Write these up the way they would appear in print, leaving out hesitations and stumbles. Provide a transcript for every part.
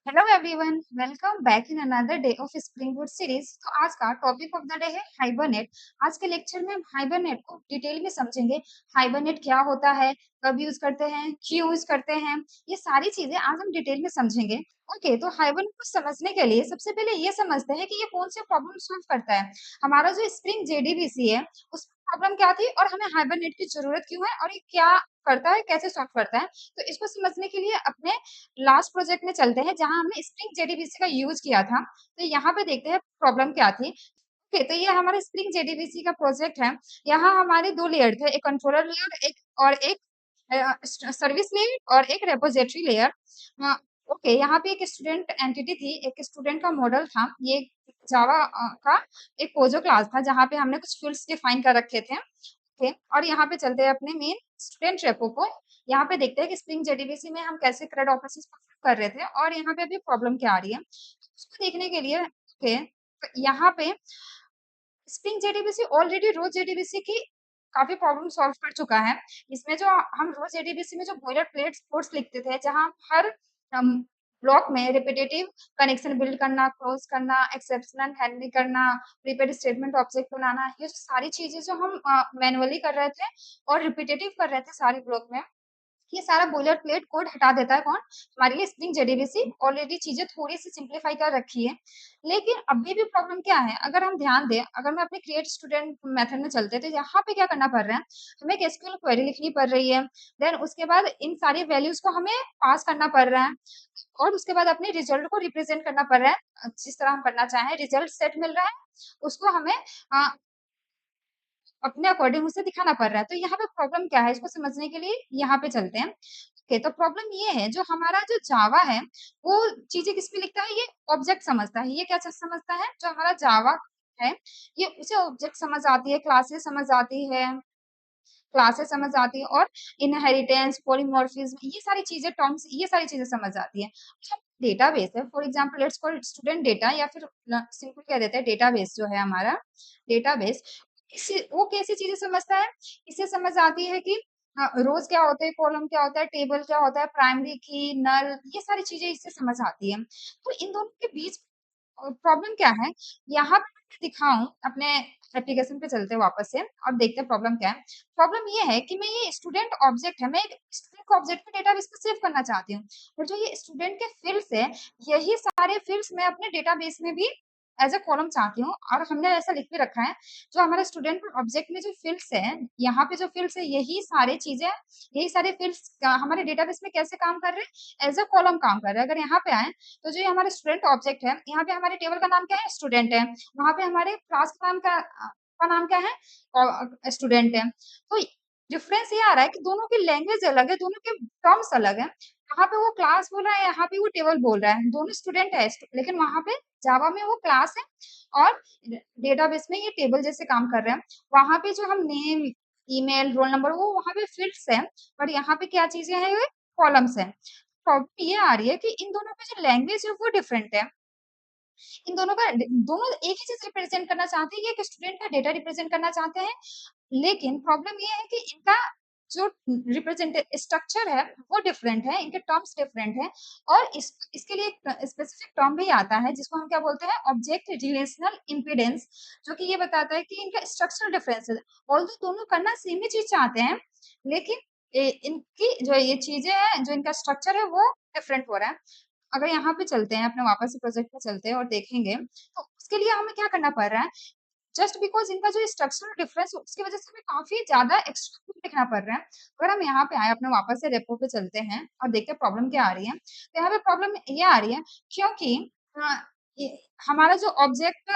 Hello everyone, welcome back in another day of spring board series. तो आज का topic of the day है hibernate. आज के लेक्चर में हम हाइबरनेट को डिटेल में समझेंगे। हाइबरनेट क्या होता है, कब यूज करते हैं, क्यों यूज करते हैं, ये सारी चीजें आज हम डिटेल में समझेंगे। ओके, तो हाइबरनेट को समझने के लिए सबसे पहले ये समझते हैं कि ये कौन से प्रॉब्लम सॉल्व करता है। हमारा जो स्प्रिंग जेडीबीसी है उस प्रॉब्लम क्या थी और हमें हाइबरनेट की जरूरत क्यों है और ये क्या करता है, कैसे सॉल्व करता है। तो इसको समझने के लिए अपने लास्ट प्रोजेक्ट में चलते हैं जहां हमने स्प्रिंग जेडीबीसी का यूज किया था। तो यहाँ पे देखते हैं प्रॉब्लम क्या थी। ओके, तो ये हमारे स्प्रिंग जेडीबीसी का प्रोजेक्ट है। यहाँ हमारे दो लेयर थे, एक कंट्रोलर लेयर एक और एक सर्विस लेयर और एक रेपोजिटरी लेयर। ओके, यहाँ पे एक स्टूडेंट एंटिटी थी, एक स्टूडेंट का मॉडल था। ये जावा का एक पोजो क्लास था जहाँ पे हमने कुछ फील्ड्स डिफाइन कर रखे थे। ओके, और यहाँ पे चलते हैं अपने मेन स्टूडेंट रेपो को। यहाँ पे देखते हैं कि स्प्रिंग जेडीबीसी में हम कैसे CRUD ऑपरेशंस परफॉर्म कर रहे थे और यहाँ पे अभी प्रॉब्लम क्या आ रही है उसको देखने के लिए। ओके, तो यहाँ पे स्प्रिंग जेडीबीसी ऑलरेडी रो जेडीबीसी की काफी प्रॉब्लम सॉल्व कर चुका है। इसमें जो हम रो जेडीबीसी में जो बॉयलर प्लेट कोड्स लिखते थे जहां हर ब्लॉक में रिपीटेटिव कनेक्शन बिल्ड करना, क्लोज करना, एक्सेप्शनल हैंडलिंग करना, प्रीपेड स्टेटमेंट ऑब्जेक्ट बनाना, ये सारी चीजें जो हम मैनुअली कर रहे थे और रिपीटेटिव कर रहे थे सारे ब्लॉक में, ये सारा बॉयलर प्लेट कोड हटा देता है कौन, हमारे लिए स्प्रिंग जेडीबीसी। ऑलरेडी चीजें थोड़ी सी सिंप्लीफाई कर रखी है। लेकिन अभी भी प्रॉब्लम क्या है, अगर हम ध्यान दें, अगर मैं अपने क्रिएट स्टूडेंट मेथड में चलते तो यहाँ पे क्या करना पड़ रहा है, हमें एक एसक्यूएल क्वेरी लिखनी पड़ रही है। देन उसके बाद इन सारी वैल्यूज को हमें पास करना पड़ रहा है और उसके बाद अपने रिजल्ट को रिप्रेजेंट करना पड़ रहा है जिस तरह हम करना चाहें। रिजल्ट सेट मिल रहा है, उसको हमें अपने अकॉर्डिंग उसे दिखाना पड़ रहा है। तो यहाँ पे प्रॉब्लम क्या है, इसको समझने के लिए यहाँ पे चलते हैं। ओके, तो प्रॉब्लम ये है, जो हमारा जो जावा है वो चीजें किस पे लिखता है, ये ऑब्जेक्ट समझता है। ये क्या चीज समझता है, जो हमारा जावा है ये उसे ऑब्जेक्ट समझ आती है, क्लासेस समझ आती है, क्लासेस समझ आती है और इनहेरिटेंस, पॉलीमॉर्फिज्म, ये सारी चीजें, टर्म्स, ये सारी चीजें समझ आती है। डेटाबेस है, for example let's call student data, या फिर सिंपल कह देते हैं डेटाबेस जो है हमारा डेटाबेस। इसे वो कैसी चीजें समझता है, इसे समझ आती है कि रोज क्या होते हैं, कॉलम क्या होता है, टेबल क्या होता है, प्राइमरी की, नल, ये सारी चीजें इससे समझ आती है। तो इन दोनों के बीच प्रॉब्लम क्या है, यहाँ पे मैं दिखाऊं अपने एप्लीकेशन पे चलते हैं वापस से और देखते हैं प्रॉब्लम क्या है। प्रॉब्लम ये है कि मैं ये स्टूडेंट ऑब्जेक्ट है, मैं एक स्टूडेंट को ऑब्जेक्ट में डेटाबेस में सेव करना चाहती हूँ, और जो ये स्टूडेंट के फील्ड्स है, यही सारे फील्ड्स मैं अपने डेटाबेस में भी एज अ कॉलम चाहती हूँ। और हमने ऐसा लिख के रखा है, जो हमारे स्टूडेंट ऑब्जेक्ट में जो फील्ड्स है, यहाँ पे जो फील्ड्स है, यही सारी चीजें, यही सारे फील्ड्स हमारे डेटाबेस में कैसे काम कर रहे हैं, एज अ कॉलम काम कर रहे हैं। अगर यहाँ पे आए तो जो ये हमारे स्टूडेंट ऑब्जेक्ट है, यहाँ पे हमारे टेबल का नाम क्या है, स्टूडेंट है। वहां पे हमारे क्लास का नाम का नाम क्या है, स्टूडेंट है। तो डिफरेंस ये आ रहा है कि दोनों की लैंग्वेज अलग है, दोनों के टर्म्स अलग है। यहाँ पे वो क्लास बोल रहा है, यहाँ पे वो टेबल बोल रहा है, दोनों स्टूडेंट है, लेकिन वहां पे जावा में वो क्लास है और डेटाबेस में ये टेबल जैसे काम कर रहे हैं। वहां पे जो हम नेम, ईमेल, रोल नंबर, वो वहां पे फील्ड्स है, और यहाँ पे क्या चीजें हैं, ये कॉलम्स है। प्रॉब्लम ये आ रही है कि इन दोनों की जो लैंग्वेज है वो डिफरेंट है। इन दोनों का, दोनों एक ही चीज रिप्रेजेंट करना चाहते हैं, ये एक स्टूडेंट का डेटा रिप्रेजेंट करना चाहते हैं। लेकिन प्रॉब्लम ये है कि इनका जो रिप्रेजेंट स्ट्रक्चर है वो डिफरेंट है, इनके टर्म्स डिफरेंट है। और इसके लिए एक स्पेसिफिक टर्म भी आता है जिसको हम क्या बोलते हैं, ऑब्जेक्ट रिलेशनल इम्पीडेंस, जो कि ये बताता है कि इनका स्ट्रक्चरल डिफरेंस है। ऑल्दो दोनों करना सेम ही चीज चाहते हैं, लेकिन इनकी जो ये चीजें हैं, जो इनका स्ट्रक्चर है वो डिफरेंट हो रहा है। अगर यहाँ पे चलते हैं, अपने वापस से प्रोजेक्ट पे चलते हैं और देखेंगे, तो उसके लिए हमें क्या करना पड़ रहा है, जस्ट बिकॉज इनका जो स्ट्रक्चरल डिफरेंस, उसकी वजह से हमें काफी ज्यादा एक्स्ट्रा कुछ लिखना पड़ रहा है। अगर हम यहाँ पे आए, अपने वापस से रेपो पे चलते हैं और देखते हैं प्रॉब्लम क्या आ रही है, तो यहाँ पे प्रॉब्लम ये आ रही है क्योंकि अ, हमारा जो ऑब्जेक्ट,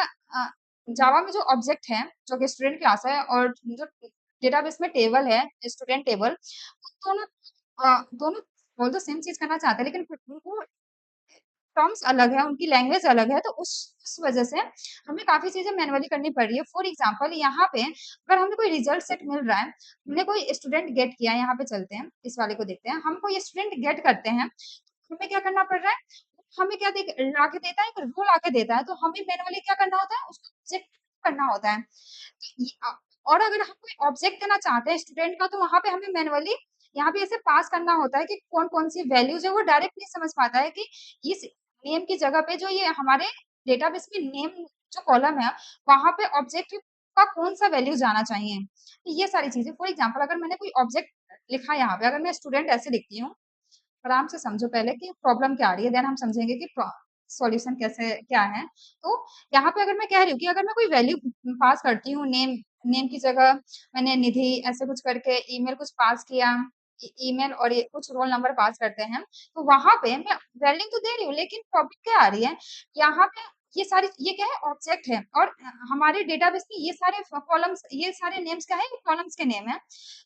जावा में जो ऑब्जेक्ट है जो कि स्टूडेंट क्लास है, और जो डेटाबेस में टेबल है स्टूडेंट टेबल, दोनों दोनों बोल सेम चीज करना चाहते हैं, लेकिन उनको टर्म्स अलग है, उनकी लैंग्वेज अलग है। तो उस वजह से हमें काफी चीजें मैनुअली करनी पड़ रही है। फॉर एग्जांपल यहाँ पे अगर हमें कोई रिजल्ट सेट मिल रहा है, हमने कोई स्टूडेंट गेट किया, यहाँ पे चलते हैं, इस वाले को देखते हैं, हम कोई स्टूडेंट गेट करते हैं, हमें क्या करना पड़ रहा है, हमें क्या ला के देता है, एक रो ला के देता है, तो हमें मैनुअली क्या करना होता है, उसको ऑब्जेक्ट करना होता है। और अगर हम कोई ऑब्जेक्ट देना चाहते हैं स्टूडेंट का, तो वहां पे हमें मैनुअली यहाँ पे ऐसे पास करना होता है कि कौन कौन सी वैल्यूज है, वो डायरेक्ट नहीं समझ पाता है कि इस नेम की जगह पे जो ये हमारे डेटाबेस में नेम जो कॉलम है, वहाँ पे ऑब्जेक्ट का कौन-सा वैल्यू जाना चाहिए। ये सारी चीज़ें फॉर एग्ज़ाम्पल अगर मैंने कोई ऑब्जेक्ट लिखा है यहाँ पे, अगर मैं स्टूडेंट ऐसे लिखती हूँ, आराम से समझो पहले कि प्रॉब्लम क्या आ रही है, देन हम समझेंगे कि सॉल्यूशन कैसे क्या है। तो यहाँ पे अगर मैं कह रही हूँ कि अगर मैं कोई वैल्यू पास करती हूँ, नेम नेम की जगह मैंने निधि ऐसे कुछ करके ईमेल कुछ पास किया, ईमेल और ये कुछ रोल नंबर पास करते हैं, तो वहां पे मैं वैल्यू तो दे रही हूँ, लेकिन प्रॉब्लम क्या आ रही है, यहाँ पे ये क्या है, ऑब्जेक्ट है, और हमारे डेटाबेस में ये सारे कॉलम्स, ये सारे नेम्स क्या है, कॉलम्स के नेम है।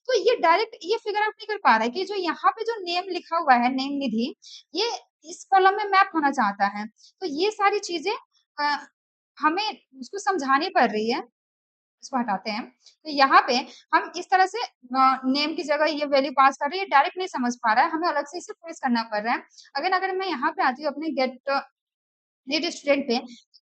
तो ये डायरेक्ट ये फिगर आउट नहीं कर पा रहा है कि जो यहाँ पे जो नेम लिखा हुआ है, नेम निधि, ये इस कॉलम में मैप होना चाहता है। तो ये सारी चीजें हमें उसको समझानी पड़ रही है। इसको हटाते हैं। तो यहाँ पे हम इस तरह से नेम की जगह ये वैल्यू पास कर रहे हैं, डायरेक्ट नहीं समझ पा रहा है, हमें अलग से इसे ट्रेस करना पड़ रहा है। अगर अगर मैं यहाँ पे आती हूँ अपने गेट रीड स्टूडेंट पे,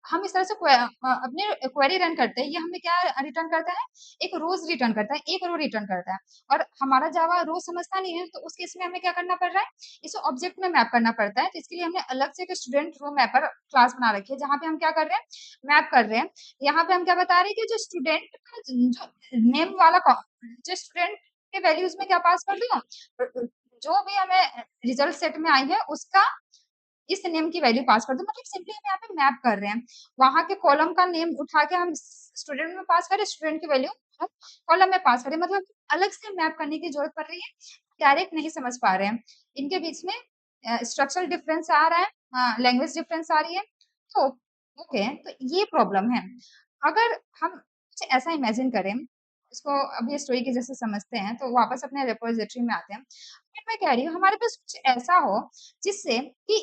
हम इस तरह से अपने क्वेरी रन करते हैं, ये हमें क्या रिटर्न करता है, एक रोज रिटर्न करता है, एक रो रिटर्न करता है, और हमारा जावा रो समझता नहीं है, तो उस केस में हमें क्या करना पड़ रहा है, इसे ऑब्जेक्ट में मैप करना पड़ता है। तो इसके लिए हमने अलग से एक स्टूडेंट रो मैपर क्लास बना रखी है, जहाँ पे हम क्या कर रहे हैं, मैप कर रहे हैं। यहाँ पे हम क्या बता रहे हैं कि जो स्टूडेंट जो नेम वाला जो स्टूडेंट के वैल्यूज में क्या पास कर रही हूँ, जो भी हमें रिजल्ट सेट में आई है उसका इस नेम की वैल्यू पास कर दो, मतलब सिंपली हम यहाँ पे मैप कर रहे हैं, वहां के कॉलम का नेम उठा के हम स्टूडेंट में पास करें, स्टूडेंट की वैल्यू कॉलम में पास करें, मतलब अलग से मैप करने की जरूरत पड़ रही है, डायरेक्ट नहीं समझ पा रहे हैं। इनके बीच में स्ट्रक्चरल डिफरेंस आ रहा है, लैंग्वेज डिफरेंस आ रही है, तो ओके, तो ये प्रॉब्लम है। अगर हम कुछ ऐसा इमेजिन करें, इसको अभी स्टोरी के जैसे समझते हैं, तो वापस अपने रिपोजिटरी में आते हैं। फिर मैं कह रही हूँ हमारे पास कुछ ऐसा हो जिससे कि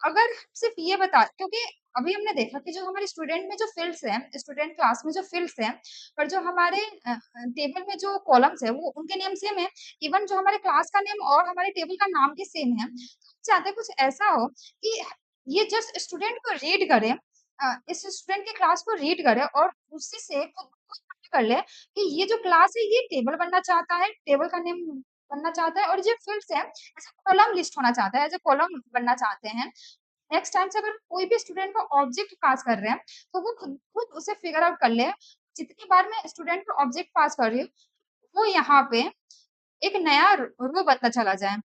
अगर सिर्फ ये बता, क्योंकि अभी हमने देखा कि जो हमारे स्टूडेंट में जो फील्ड्स हैं, स्टूडेंट क्लास में जो फील्ड्स हैं, और जो हमारे टेबल में जो कॉलम्स है वो उनके नेम सेम है, इवन जो हमारे क्लास का नेम और हमारे टेबल का नाम भी सेम है। तो चाहते हैं कुछ ऐसा हो कि ये जस्ट स्टूडेंट को रीड करे, इस स्टूडेंट के क्लास को रीड करे और उसी से खुद को कर ले कि ये जो क्लास है ये टेबल बनना चाहता है, टेबल का नेम बनना चाहता है, और जो फील्ड्स है ऐसे कॉलम लिस्ट होना चाहता है, एज ए कॉलम बनना चाहते हैं। नेक्स्ट टाइम से अगर कोई भी स्टूडेंट को ऑब्जेक्ट पास कर रहे हैं, तो वो खुद खुद उसे फिगर आउट कर ले, जितनी बार मैं स्टूडेंट को ऑब्जेक्ट पास कर रही हूँ, वो यहाँ पे एक नया रो बनता चला जाए।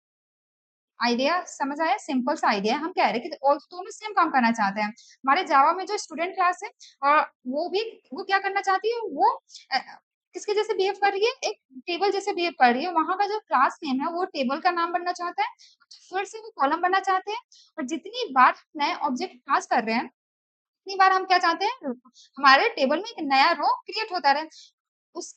आइडिया समझ आया, सिंपल सा आइडिया है। हम कह रहे हैं कि और दोनों सेम काम करना चाहते हैं। हमारे जावा में जो स्टूडेंट क्लास है, और वो भी वो क्या करना चाहती है, वो अ, किसके जैसे बिहेव कर रही है, एक टेबल जैसे बिहेव कर रही है, वहां का जो क्लास नेम है वो टेबल का नाम बनना चाहता है, फिर से वो कॉलम बनना चाहते हैं। और जितनी बार नए ऑब्जेक्ट पास कर रहे हैं, उतनी बार हम क्या चाहते हैं, हमारे टेबल में एक नया रो क्रिएट होता रहे। उस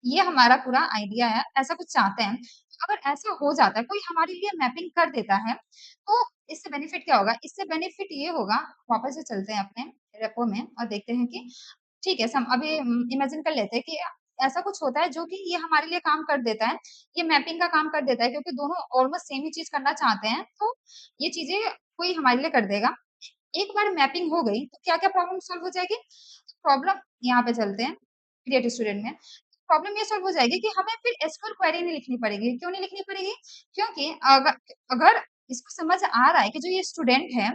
ये हमारा पूरा आइडिया है, ऐसा कुछ चाहते हैं। अगर ऐसा हो जाता है, कोई हमारे लिए मैपिंग कर देता है, तो इससे बेनिफिट क्या होगा? इससे बेनिफिट ये होगा, वापस से चलते हैं अपने रेपो में और देखते हैं कि ठीक है, सम अभी इमेजिन कर लेते हैं कि ऐसा कुछ होता है जो कि ये हमारे लिए काम कर देता है, ये मैपिंग का काम कर देता है, क्योंकि दोनों ऑलमोस्ट सेम ही चीज़ करना चाहते हैं, तो ये चीज़ें कोई हमारे लिए कर देगा। एक बार मैपिंग हो गई, तो क्या-क्या प्रॉब्लम सॉल्व हो जाएगी? प्रॉब्लम यहाँ पे चलते हैं, क्रिएट स्टूडेंट में। प्रॉब्लम ये सॉल्व हो जाएगी कि हमें फिर एसक्यूएल क्वेरी नहीं लिखनी पड़ेगी। क्यों नहीं लिखनी पड़ेगी? क्योंकि अगर इसको समझ आ रहा है कि जो ये स्टूडेंट है,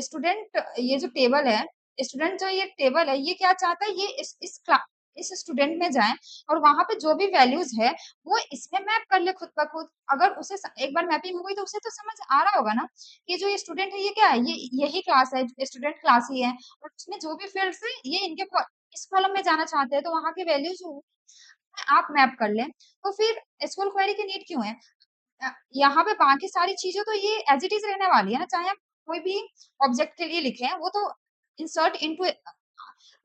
स्टूडेंट ये जो टेबल है, स्टूडेंट जो ये टेबल है, ये क्या चाहता है, ये इस स्टूडेंट में जाए, और वहाँ पे जो भी वैल्यूज़ है, वो इसमें मैप कर ले खुद ब खुद। अगर उसे एक बार मैपिंग हो गई, तो उसे तो समझ आ रहा होगा ना कि जो ये स्टूडेंट है, ये क्या है, ये यही क्लास है, स्टूडेंट क्लास ही है, और उसमें जो भी फील्ड्स है, ये इनके इस कॉलम में जाना चाहते हैं, तो वहाँ की वैल्यूज आप मैप कर लें, तो फिर एसक्यूएल क्वेरी की नीड क्यों है? यहाँ पे बाकी सारी चीज़ें तो ये एज़ इट इज़ रहने वाली है ना, चाहे आप कोई भी ऑब्जेक्ट के लिए लिखें, वो तो इंसर्ट इनटू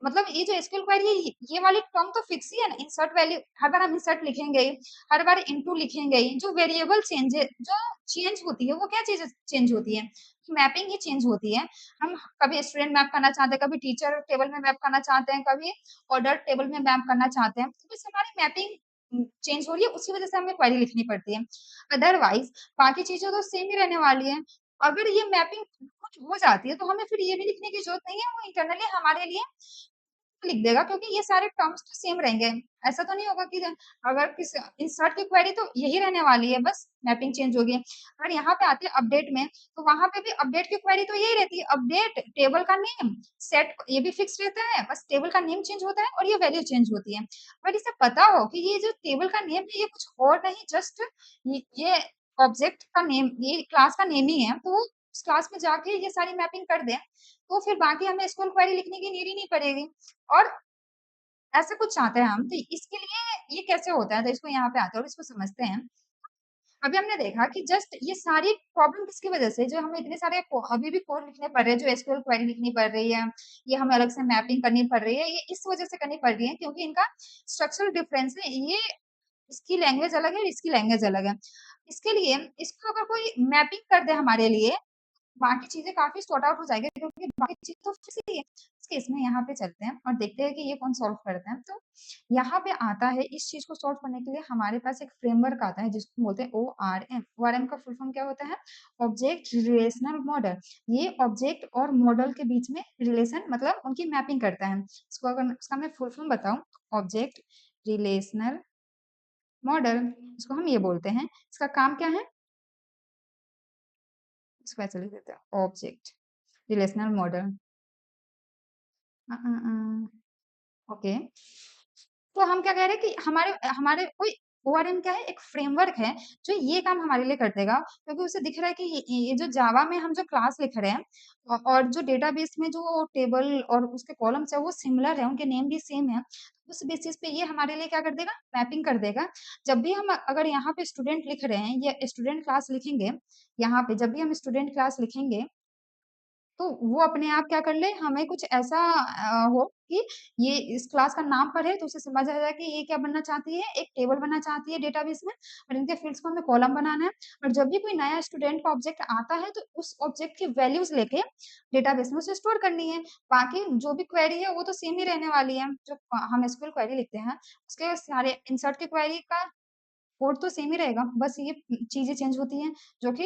मतलब ये जो एसक्यूएल क्वेरी है, ये वाली टर्म तो फिक्स ही है ना, इंसर्ट वैल्यू हर बार हम इंसर्ट लिखेंगे ही, हर बार इनटू लिखेंगे ही, जो वेरिएबल जो चेंज होती है, वो क्या चीज़ चेंज होती है? मैपिंग ही चेंज होती है। हम कभी स्टूडेंट मैप करना चाहते हैं, कभी टीचर टेबल में मैप करना चाहते हैं, कभी ऑर्डर टेबल में मैप करना चाहते हैं, तो बस हमारी मैपिंग चेंज हो रही है, उसकी वजह से हमें क्वेरी लिखनी पड़ती है। अदरवाइज बाकी चीज़ें तो सेम ही रहने वाली हैं। अगर ये मैपिंग कुछ हो जाती है, तो हमें फिर ये भी लिखने की ज़रूरत नहीं है, वो इंटरनली हमारे लिए लिख देगा क्योंकि ये सारे टर्म्स तो सेम रहेंगे। ऐसा तो नहीं होगा कि अगर किस इंसर्ट की क्वेरी तो यही रहने वाली है, बस मैपिंग चेंज होगी। अगर यहाँ पे आते हैं अपडेट में, तो वहां पे भी अपडेट की क्वेरी तो यही रहती है, अपडेट टेबल का नेम सेट ये भी फिक्स रहता है, बस टेबल का नेम चेंज होता है और ये वैल्यू चेंज होती है। अगर इसे पता हो कि ये जो टेबल का नेम है ये कुछ और नहीं, जस्ट ये ऑब्जेक्ट का नेम, ये क्लास का नेम ही है, तो वो उस क्लास में जाके ये सारी मैपिंग कर दें, तो फिर बाकी हमें एसक्यूएल क्वेरी लिखने की नीड ही नहीं पड़ेगी। और ऐसा कुछ चाहते हैं हम, तो इसके लिए ये कैसे होता है, तो इसको यहाँ पे आते हैं और इसको समझते हैं। अभी हमने देखा कि जस्ट ये सारी प्रॉब्लम किसकी वजह से, जो हमें इतने सारे अभी भी कोड लिखने पड़ रहे हैं, जो एसक्यूएल क्वेरी लिखनी पड़ रही है, ये हमें अलग से मैपिंग करनी पड़ रही है, ये इस वजह से करनी पड़ रही है क्योंकि इनका स्ट्रक्चरल डिफरेंस है। ये इसकी लैंग्वेज अलग है, इसकी लैंग्वेज अलग है। इसके लिए इसको अगर कोई मैपिंग कर दे हमारे लिए, बाकी चीजें काफी सॉर्ट आउट हो जाएगी क्योंकि बाकी चीज तो फिक्स ही है। इस केस में यहाँ पे चलते हैं और देखते हैं कि ये कौन सॉल्व करता है। तो यहाँ पे आता है, इस चीज को सॉल्व करने के लिए हमारे पास एक फ्रेमवर्क आता है जिसको बोलते हैं ORM। ORM का फुल फॉर्म क्या होता है? Object relational model. ये ऑब्जेक्ट और मॉडल के बीच में रिलेशन मतलब उनकी मैपिंग करता है। इसको अगर इसका मैं फुल फॉर्म बताऊं, ऑब्जेक्ट रिलेशनल मॉडल, इसको हम ये बोलते हैं। इसका काम क्या है? इसको ऐसे लिख देते हैं, ऑब्जेक्ट रिलेशनल मॉडल। ओके, तो हम क्या कह रहे हैं कि हमारे हमारे कोई ORM क्या है, एक फ्रेमवर्क है जो ये काम हमारे लिए कर देगा, क्योंकि उसे दिख रहा है कि ये जो जावा में हम जो क्लास लिख रहे हैं और जो डेटाबेस में जो टेबल और उसके कॉलम्स है वो सिमिलर है, उनके नेम भी सेम है। उस बेसिस पे ये हमारे लिए क्या कर देगा, मैपिंग कर देगा। जब भी हम अगर यहाँ पे स्टूडेंट लिख रहे हैं या स्टूडेंट क्लास लिखेंगे, यहाँ पे जब भी हम स्टूडेंट क्लास लिखेंगे, तो वो अपने आप क्या कर ले, हमें कुछ ऐसा हो कि ये इस क्लास का नाम पढ़े तो उसे समझ आ जाए कि ये क्या बनना चाहती है, एक टेबल बनना चाहती है डेटाबेस में, और इनके फील्ड्स को हमें कॉलम बनाना है। और जब भी कोई नया स्टूडेंट का ऑब्जेक्ट आता है तो उस ऑब्जेक्ट की वैल्यूज लेके डेटाबेस में उसे स्टोर करनी है। बाकी जो भी क्वेरी है वो तो सेम ही रहने वाली है, जो हम एसक्यूएल क्वेरी लिखते हैं उसके सारे इंसर्ट की क्वेरी का कोड तो सेम ही रहेगा, बस ये चीजें चेंज होती हैं जो कि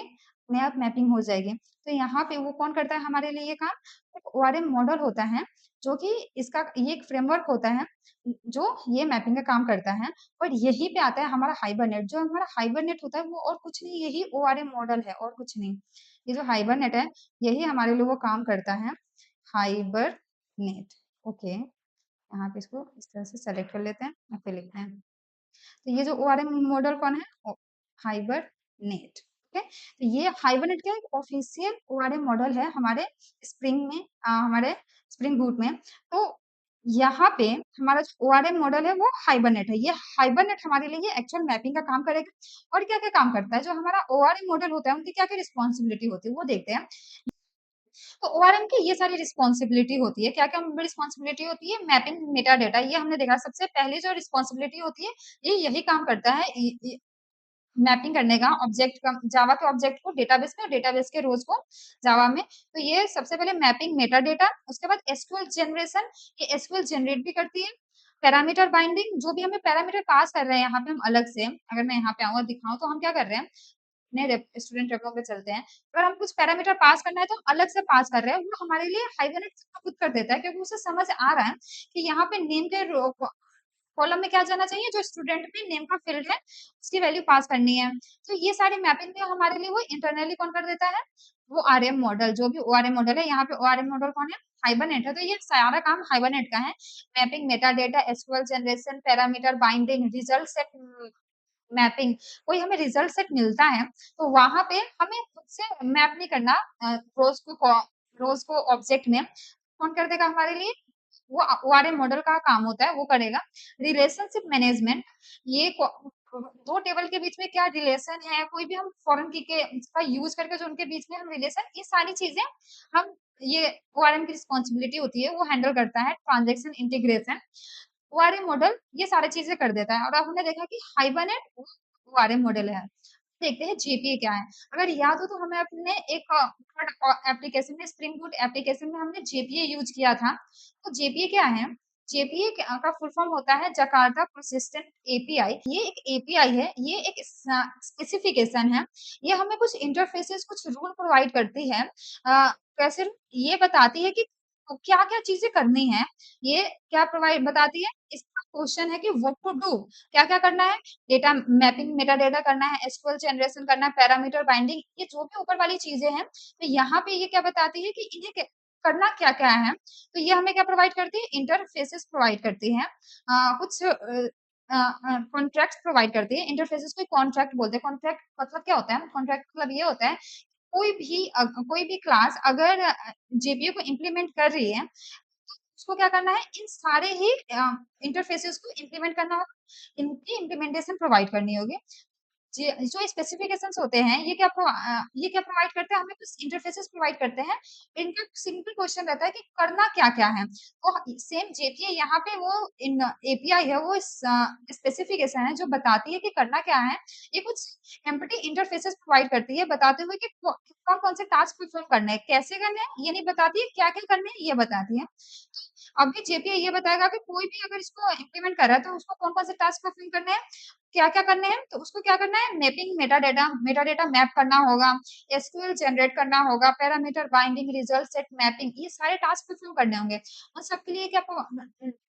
अपने आप मैपिंग हो जाएगी। तो यहाँ पे वो कौन करता है हमारे लिए ये काम? एक ORM मॉडल होता है जो कि इसका ये एक फ्रेमवर्क होता है जो ये मैपिंग का काम करता है। और यही पे आता है हमारा हाइबरनेट। जो हमारा हाइबरनेट होता है वो और कुछ नहीं, यही ORM मॉडल है और कुछ नहीं। ये जो हाइबरनेट है यही हमारे लिए वो काम करता है, हाइबरनेट। ओके, यहाँ पे इसको इस तरह से सेलेक्ट कर लेते हैं और फिर लिखते हैं। तो ये जो ORM मॉडल कौन है? हाइबरनेट। ओके, तो ये हाइबरनेट का एक ऑफिशियल ORM मॉडल है हमारे स्प्रिंग में, हमारे स्प्रिंग बूट में। तो यहाँ पे हमारा जो ORM मॉडल है वो हाइबरनेट है। ये हाइबरनेट हमारे लिए एक्चुअल मैपिंग का काम करेगा। और क्या क्या काम करता है, जो हमारा ORM मॉडल होता है उनकी क्या क्या रिस्पॉन्सिबिलिटी होती है वो देखते हैं। तो ORM की ये सारी रिस्पॉन्सिबिलिटी होती है। क्या क्या रिस्पॉन्सिबिलिटी होती है? मैपिंग मेटा डेटा, ये हमने देखा सबसे पहले जो रिस्पॉन्सिबिलिटी होती है, ये यही काम करता है, मैपिंग करने का ऑब्जेक्ट का, जावा के ऑब्जेक्ट को डेटाबेस में और डेटाबेस के रोज को जावा में। तो ये सबसे पहले मैपिंग मेटा डेटा, उसके बाद एसक्यूएल जनरेशन, ये एसक्यूएल जनरेट भी करती है। पैरामीटर बाइंडिंग, जो भी हमें पैरामीटर पास कर रहे हैं यहाँ पे हम अलग से, अगर मैं यहाँ पे आऊंगा दिखाऊं तो हम क्या कर रहे हैं, अपने स्टूडेंट रेपो पे चलते हैं। अगर हम कुछ पैरामीटर पास करना है तो हम अलग से पास कर रहे हैं, वो हमारे लिए हाइबरनेट खुद कर देता है क्योंकि उसे समझ आ रहा है कि यहाँ पे नेम के कॉलम में क्या जाना चाहिए, जो स्टूडेंट में नेम का फील्ड है उसकी वैल्यू पास करनी है। तो ये सारी मैपिंग में हमारे लिए वो इंटरनली कौन कर देता है, वो ORM मॉडल, जो भी ORM मॉडल है। यहाँ पे ORM मॉडल कौन है? हाइबरनेट है। तो ये सारा काम हाइबरनेट का है, mapping Meta data SQL generation parameter binding result set mapping. कोई हमें रिजल्ट सेट मिलता है तो वहां पे हमें खुद से मैप नहीं करना, रोज को ऑब्जेक्ट में कौन कर देगा हमारे लिए, वो ORM मॉडल का काम होता है, वो करेगा। रिलेशनशिप मैनेजमेंट, ये दो टेबल के बीच में क्या रिलेशन है, कोई भी हम फॉरेन की के इसका यूज करके जो उनके बीच में हम रिलेशन, ये सारी चीजें हम, ये ORM की रिस्पॉन्सिबिलिटी होती है, वो हैंडल करता है। ट्रांजेक्शन इंटीग्रेशन, ORM मॉडल ये सारी चीजें कर देता है। और अब हमने देखा कि हाइबरनेट ORM मॉडल है। देखते हैं जेपीए क्या है। अगर याद हो तो हमें अपने एक एप्लीकेशन में, स्प्रिंग बूट एप्लीकेशन में हमने जेपीए यूज किया था। तो जेपीए क्या है? जेपीए का फुल फॉर्म होता है जकार्ता प्रोसिस्टेंट एपीआई। ये एक एपीआई है, ये एक स्पेसिफिकेशन है। ये हमें कुछ इंटरफेसेस, कुछ रूल प्रोवाइड करती है। कैसे? ये बताती है कि क्या-क्या चीज़ें करनी है, ये क्या प्रोवाइड बताती है? इसका क्वेश्चन है कि व्हाट टू डू, क्या-क्या करना है? डेटा मैपिंग, मेटाडेटा करना है, एसक्यूएल जनरेशन करना है, पैरामीटर बाइंडिंग, ये जो भी ऊपर वाली चीज़ें हैं, तो यहाँ पे ये क्या बताती है कि इन्हें करना क्या-क्या है? तो ये हमें क्या प्रोवाइड करती है? इंटरफेसेस प्रोवाइड करती है। कुछ कॉन्ट्रैक्ट्स प्रोवाइड करती है। इंटरफेसेस को कॉन्ट्रैक्ट बोलते हैं। कॉन्ट्रैक्ट मतलब क्या होता है? कॉन्ट्रैक्ट मतलब ये होता है, कोई भी क्लास अगर जेपीयू को इम्प्लीमेंट कर रही है, उसको क्या करना है? इन सारे ही इंटरफेसेस को इम्प्लीमेंट करना होगा, इनकी इम्प्लीमेंटेशन प्रोवाइड करनी होगी। जी, जो स्पेसिफिकेशंस होते हैं, ये क्या प्रोवाइड करते हैं? हमें कुछ इंटरफेसेस प्रोवाइड करते हैं। इनका सिंपल क्वेश्चन रहता है कि करना क्या-क्या है? तो सेम जेपीए यहाँ पे वो इन एपीआई है, वो स्पेसिफिकेशन है जो बताती है कि करना क्या है। ये कुछ एम्प्टी इंटरफेसेस प्रोवाइड करती है, बताते हुए कि कौन-कौन से टास्क परफॉर्म करने हैं, कैसे करने हैं, ये नहीं बताती है, क्या-क्या करने हैं, ये बताती है। अभी जेपीए ये बताएगा कि कोई भी अगर इसको इम्प्लीमेंट कर रहा है, तो उसको कौन-कौन से टास्क परफॉर्म करने हैं, क्या-क्या करने हैं, तो उसको क्या करना है? मैपिंग मेटाडेटा मेटाडेटा मैप करना होगा, एसक्यूएल जनरेट करना होगा, parameter binding, result set mapping, ये सारे टास्क परफॉर्म करने होंगे। उन सबके लिए क्या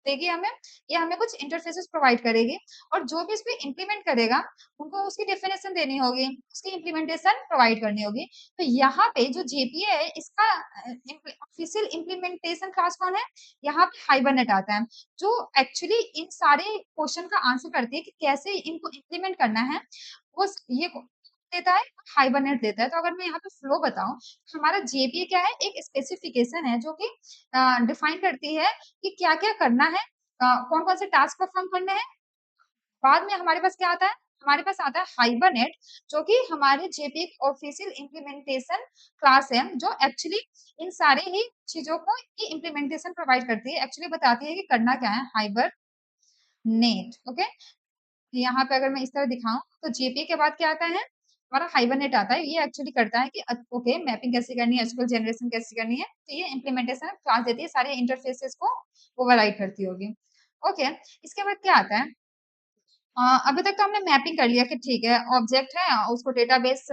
देगी हमें? ये हमें कुछ इंटरफेसेस प्रोवाइड करेगी और जो भी इसको इम्प्लीमेंट करेगा, उनको उसकी डेफिनेशन देनी होगी, उसकी इम्प्लीमेंटेशन प्रोवाइड करनी होगी। तो यहाँ पे जो जेपीए है, इसका ऑफिशियल इम्प्लीमेंटेशन क्लास कौन है? यहाँ पे हाइबरनेट आता है, जो एक्चुअली इन सारे क्वेश्चन का आंसर करती है कि कैसे इनको इम्प्लीमेंट करना है, वो ये देता है, हाइबरनेट देता है। तो अगर मैं यहाँ पे फ्लो बताऊँ, हमारा जेपीए क्या है? एक स्पेसिफिकेशन है जो कि डिफाइन करती है कि क्या-क्या करना है, कौन-कौन से टास्क परफॉर्म करने हैं। बाद में हमारे पास क्या आता है? हमारे पास आता है हाइबरनेट, जो कि हमारे जेपीए की ऑफिशियल इम्प्लीमेंटेशन क्लास है, जो एक्चुअली इन सारे ही चीज़ों को की इम्प्लीमेंटेशन प्रोवाइड करती है, एक्चुअली बताती है कि करना क्या है, हाइबरनेट, ओके? यहाँ पे अगर मैं इस तरह दिखाऊँ, तो जेपीए के बाद क्या आता है? हमारा हाइबरनेट आता है, ये एक्चुअली करता है कि ओके, मैपिंग कैसे करनी है, एसक्यूएल जनरेशन कैसे करनी है, तो ये इम्प्लीमेंटेशन क्लास देती है, सारे इंटरफेसेस को ओवरराइड करती होगी, ओके? इसके बाद क्या आता है? अभी तक तो हमने मैपिंग कर लिया कि ठीक है, ऑब्जेक्ट है, उसको डेटाबेस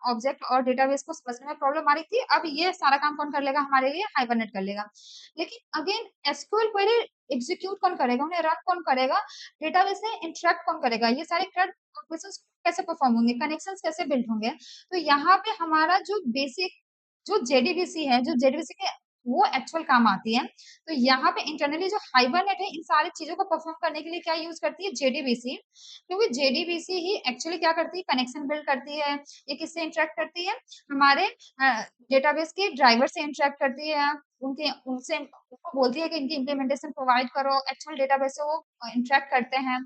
ऑब्जेक्ट और डेटाबेस को समझने में प्रॉब्लम आ रही थी। अब ये सारा काम कौन कर लेगा हमारे लिए? हाइबरनेट कर लेगा। लेकिन अगेन एसक्यूएल क्वेरी एग्जीक्यूट कौन करेगा? उन्हें रन कौन करेगा? डेटाबेस से इंटरैक्ट कौन करेगा? ये सारे CRUD ऑपरेशंस कैसे परफॉर्म होंगे? कनेक्शंस कैसे बिल्ड होंगे? तो यहाँ पे हमारा जो बेसिक जो जेडीबीसी है, जो जेडीबीसी के वो एक्चुअल काम आती है। तो यहाँ पे इंटरनली जो हाइबरनेट है, इन सारी चीज़ों को परफॉर्म करने के लिए क्या यूज़ करती है? जेडीबीसी, क्योंकि जेडीबीसी ही एक्चुअली क्या करती है? कनेक्शन बिल्ड करती है। ये किससे इंटरैक्ट करती है? हमारे डेटाबेस के ड्राइवर से इंटरैक्ट करती है। उनके उनसे उनको बोलती है कि इनकी इम्प्लीमेंटेशन प्रोवाइड करो, एक्चुअल डेटाबेस से वो इंटरैक्ट करते हैं।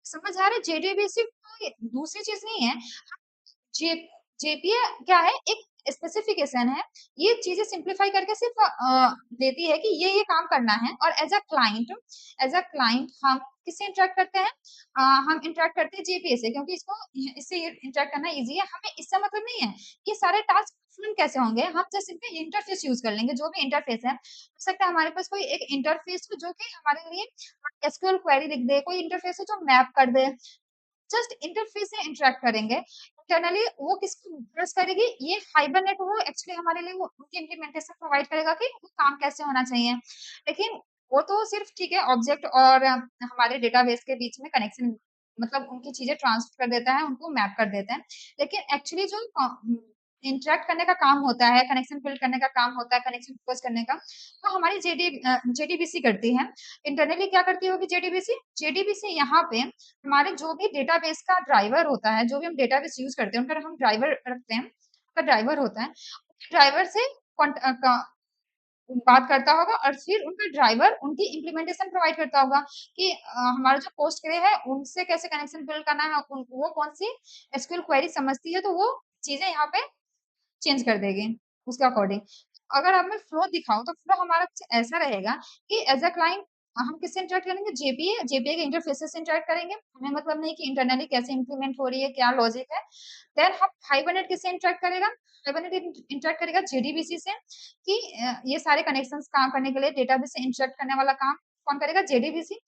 समझ आ रहा है? जेडीबीसी कोई दूसरी चीज़ नहीं है। जे जेपीए क्या है? एक स्पेसिफिकेशन है। ये चीज़ें सिम्प्लीफाई करके सिर्फ़ देती है कि ये काम करना है और एज़ अ क्लाइंट हम किससे इंटरैक्ट करते हैं? हम इंटरैक्ट करते हैं जेपीए से, क्योंकि इससे ये इंटरैक्ट करना ईज़ी है। हमें इससे मतलब नहीं है कि सारे टास्क परफ़ॉर्म कैसे होंगे, हम जस्ट इनका इंटरफ़ेस यूज़ कर लेंगे, जो भी इंटरफ़ेस है। हो सकता है हमारे पास कोई एक इंटरफ़ेस हो जो कि हमारे लिए एसक्यूएल क्वेरी लिख दे, कोई इंटरफ़ेस है जो मैप कर दे। जस्ट इंटरफेस से इंटरैक्ट करेंगे। इंटरनली वो किसको प्रेस करेगी? ये हाइबरनेट वो एक्चुअली हमारे लिए वो उनकी इम्प्लीमेंटेशन प्रोवाइड करेगा कि वो काम कैसे होना चाहिए। लेकिन वो तो सिर्फ ठीक है, ऑब्जेक्ट और हमारे डेटाबेस के बीच में कनेक्शन, मतलब उनकी चीज़ें ट्रांसफर कर देता है, उनको मैप कर देता है। लेकिन एक्चुअली जो इंटरैक्ट करने का काम होता है, कनेक्शन बिल्ड करने का काम होता है, कनेक्शन फोर्स करने का, वो हमारी जेडीबीसी करती है। इंटरनली क्या करती होगी जेडीबीसी? जेडीबीसी यहाँ पे हमारे जो भी डेटाबेस का ड्राइवर होता है, जो भी हम डेटाबेस यूज़ करते हैं, उनका हम ड्राइवर रखते हैं, उनका ड्राइवर होता है, ड्राइवर से कॉन्ट अ, क बात करता होगा और फिर उनका ड्राइवर उनकी इम्प्लीमेंटेशन प्रोवाइड करता होगा कि हमारा जो पोस्टग्रे है, उनसे कैसे कनेक्शन बिल्ड करना है, वो कौन-सी एसक्यूएल क्वेरी समझती है, तो वो चीज़ें यहाँ पे चेंज कर देगी उसके अकॉर्डिंग। अगर अब मैं फ्लो दिखाऊँ, तो फ्लो हमारा कुछ ऐसा रहेगा कि एज़ अ क्लाइंट हम किससे इंटरैक्ट करेंगे? जेपीए के इंटरफेसेस से इंटरैक्ट करेंगे। हमें मतलब नहीं कि इंटरनली कैसे इम्प्लीमेंट हो रही है, क्या लॉजिक है। देन हम हाइबरनेट किससे इंटरैक्ट करेगा? हाइबरनेट इंटरैक्ट करेगा जेडीबीसी से कि ये सारे कनेक्शंस काम करने के लिए डेटाबेस से इंटरैक्ट करने वाला काम कौन करेगा? जेडीबीसी।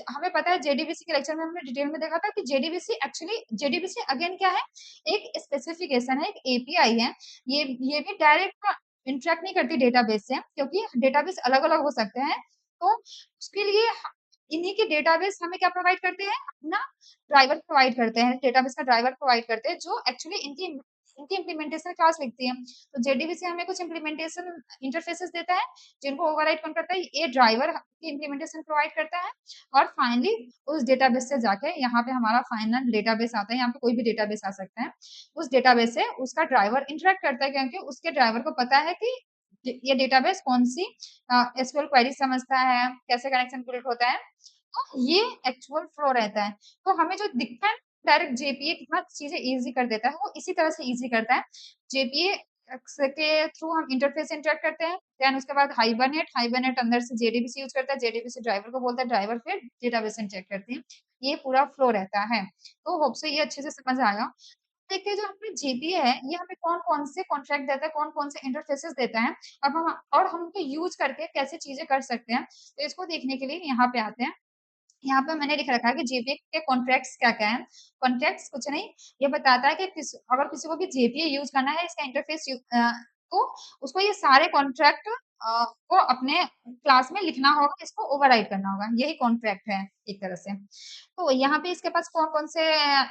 हमें पता है जेडीबीसी के लेक्चर में हमने डिटेल में देखा था कि जेडीबीसी अगेन क्या है? एक स्पेसिफिकेशन है, एक एपीआई है। ये भी डायरेक्ट इंटरेक्ट नहीं करती डेटाबेस से, क्योंकि डेटाबेस अलग-अलग हो सकते हैं। तो उसके लिए इन्हीं के डेटाबेस हमें क्या प्रोवाइड करते हैं, अपना ड्राइवर प्रोवाइड करते हैं, डेटाबेस का ड्राइवर प्रोवाइड करते हैं, जो एक्चुअली इनकी इनकी इम्प्लीमेंटेशन क्लास लिखती है। तो जेडीबीसी हमें कुछ इम्प्लीमेंटेशन इंटरफेसेस देता है, जिनको ओवरराइड कौन करता है, ये ड्राइवर की इम्प्लीमेंटेशन प्रोवाइड करता है। और फाइनली उस डेटाबेस से जाके यहाँ पे हमारा फाइनल डेटाबेस आता है, यहाँ पे कोई भी डेटाबेस आ सकता है। उस डेटाबेस से उसका ड्राइवर इंटरेक्ट करता है, क्योंकि उसके ड्राइवर को पता है कि ये डेटाबेस कौन सी एसक्यूएल क्वेरी समझता है, कैसे कनेक्शन बिल्ड होता है। तो ये एक्चुअल फ्लो रहता है। तो हमें जो दिखता है डायरेक्ट जेपीए कितना चीजें इजी कर देता है, वो इसी तरह से इजी करता है। जेपीए के थ्रू हम इंटरफेस इंटरेक्ट करते हैं, देन उसके बाद हाइबरनेट, हाइबरनेट अंदर से जेडीबीसी यूज करता है, जेडीबीसी ड्राइवर को बोलता है, ड्राइवर फिर डेटाबेस इंटरेक्ट करते हैं। ये पूरा फ्लो रहता है। तो होप से ये अच्छे से समझ आया। देखिए जो अपने जेपीए है, ये हमें कौन-कौन से कॉन्ट्रैक्ट देता है, कौन-कौन से इंटरफेसेस देता है, अब हम और हम उनको यूज करके कैसे चीजें कर सकते हैं। तो इसको देखने के लिए यहाँ पे आते हैं। यहाँ पे मैंने लिख रखा है कि जेपीए के कॉन्ट्रैक्ट्स क्या-क्या हैं। कॉन्ट्रैक्ट्स कुछ नहीं, ये बताता है कि अगर किसी को भी जेपीए यूज करना है, इसका इंटरफेस तो उसको ये सारे कॉन्ट्रैक्ट को अपने क्लास में लिखना होगा, इसको ओवरराइड करना होगा। यही कॉन्ट्रैक्ट है एक तरह से। तो यहाँ पे इसके पास कौन-कौन से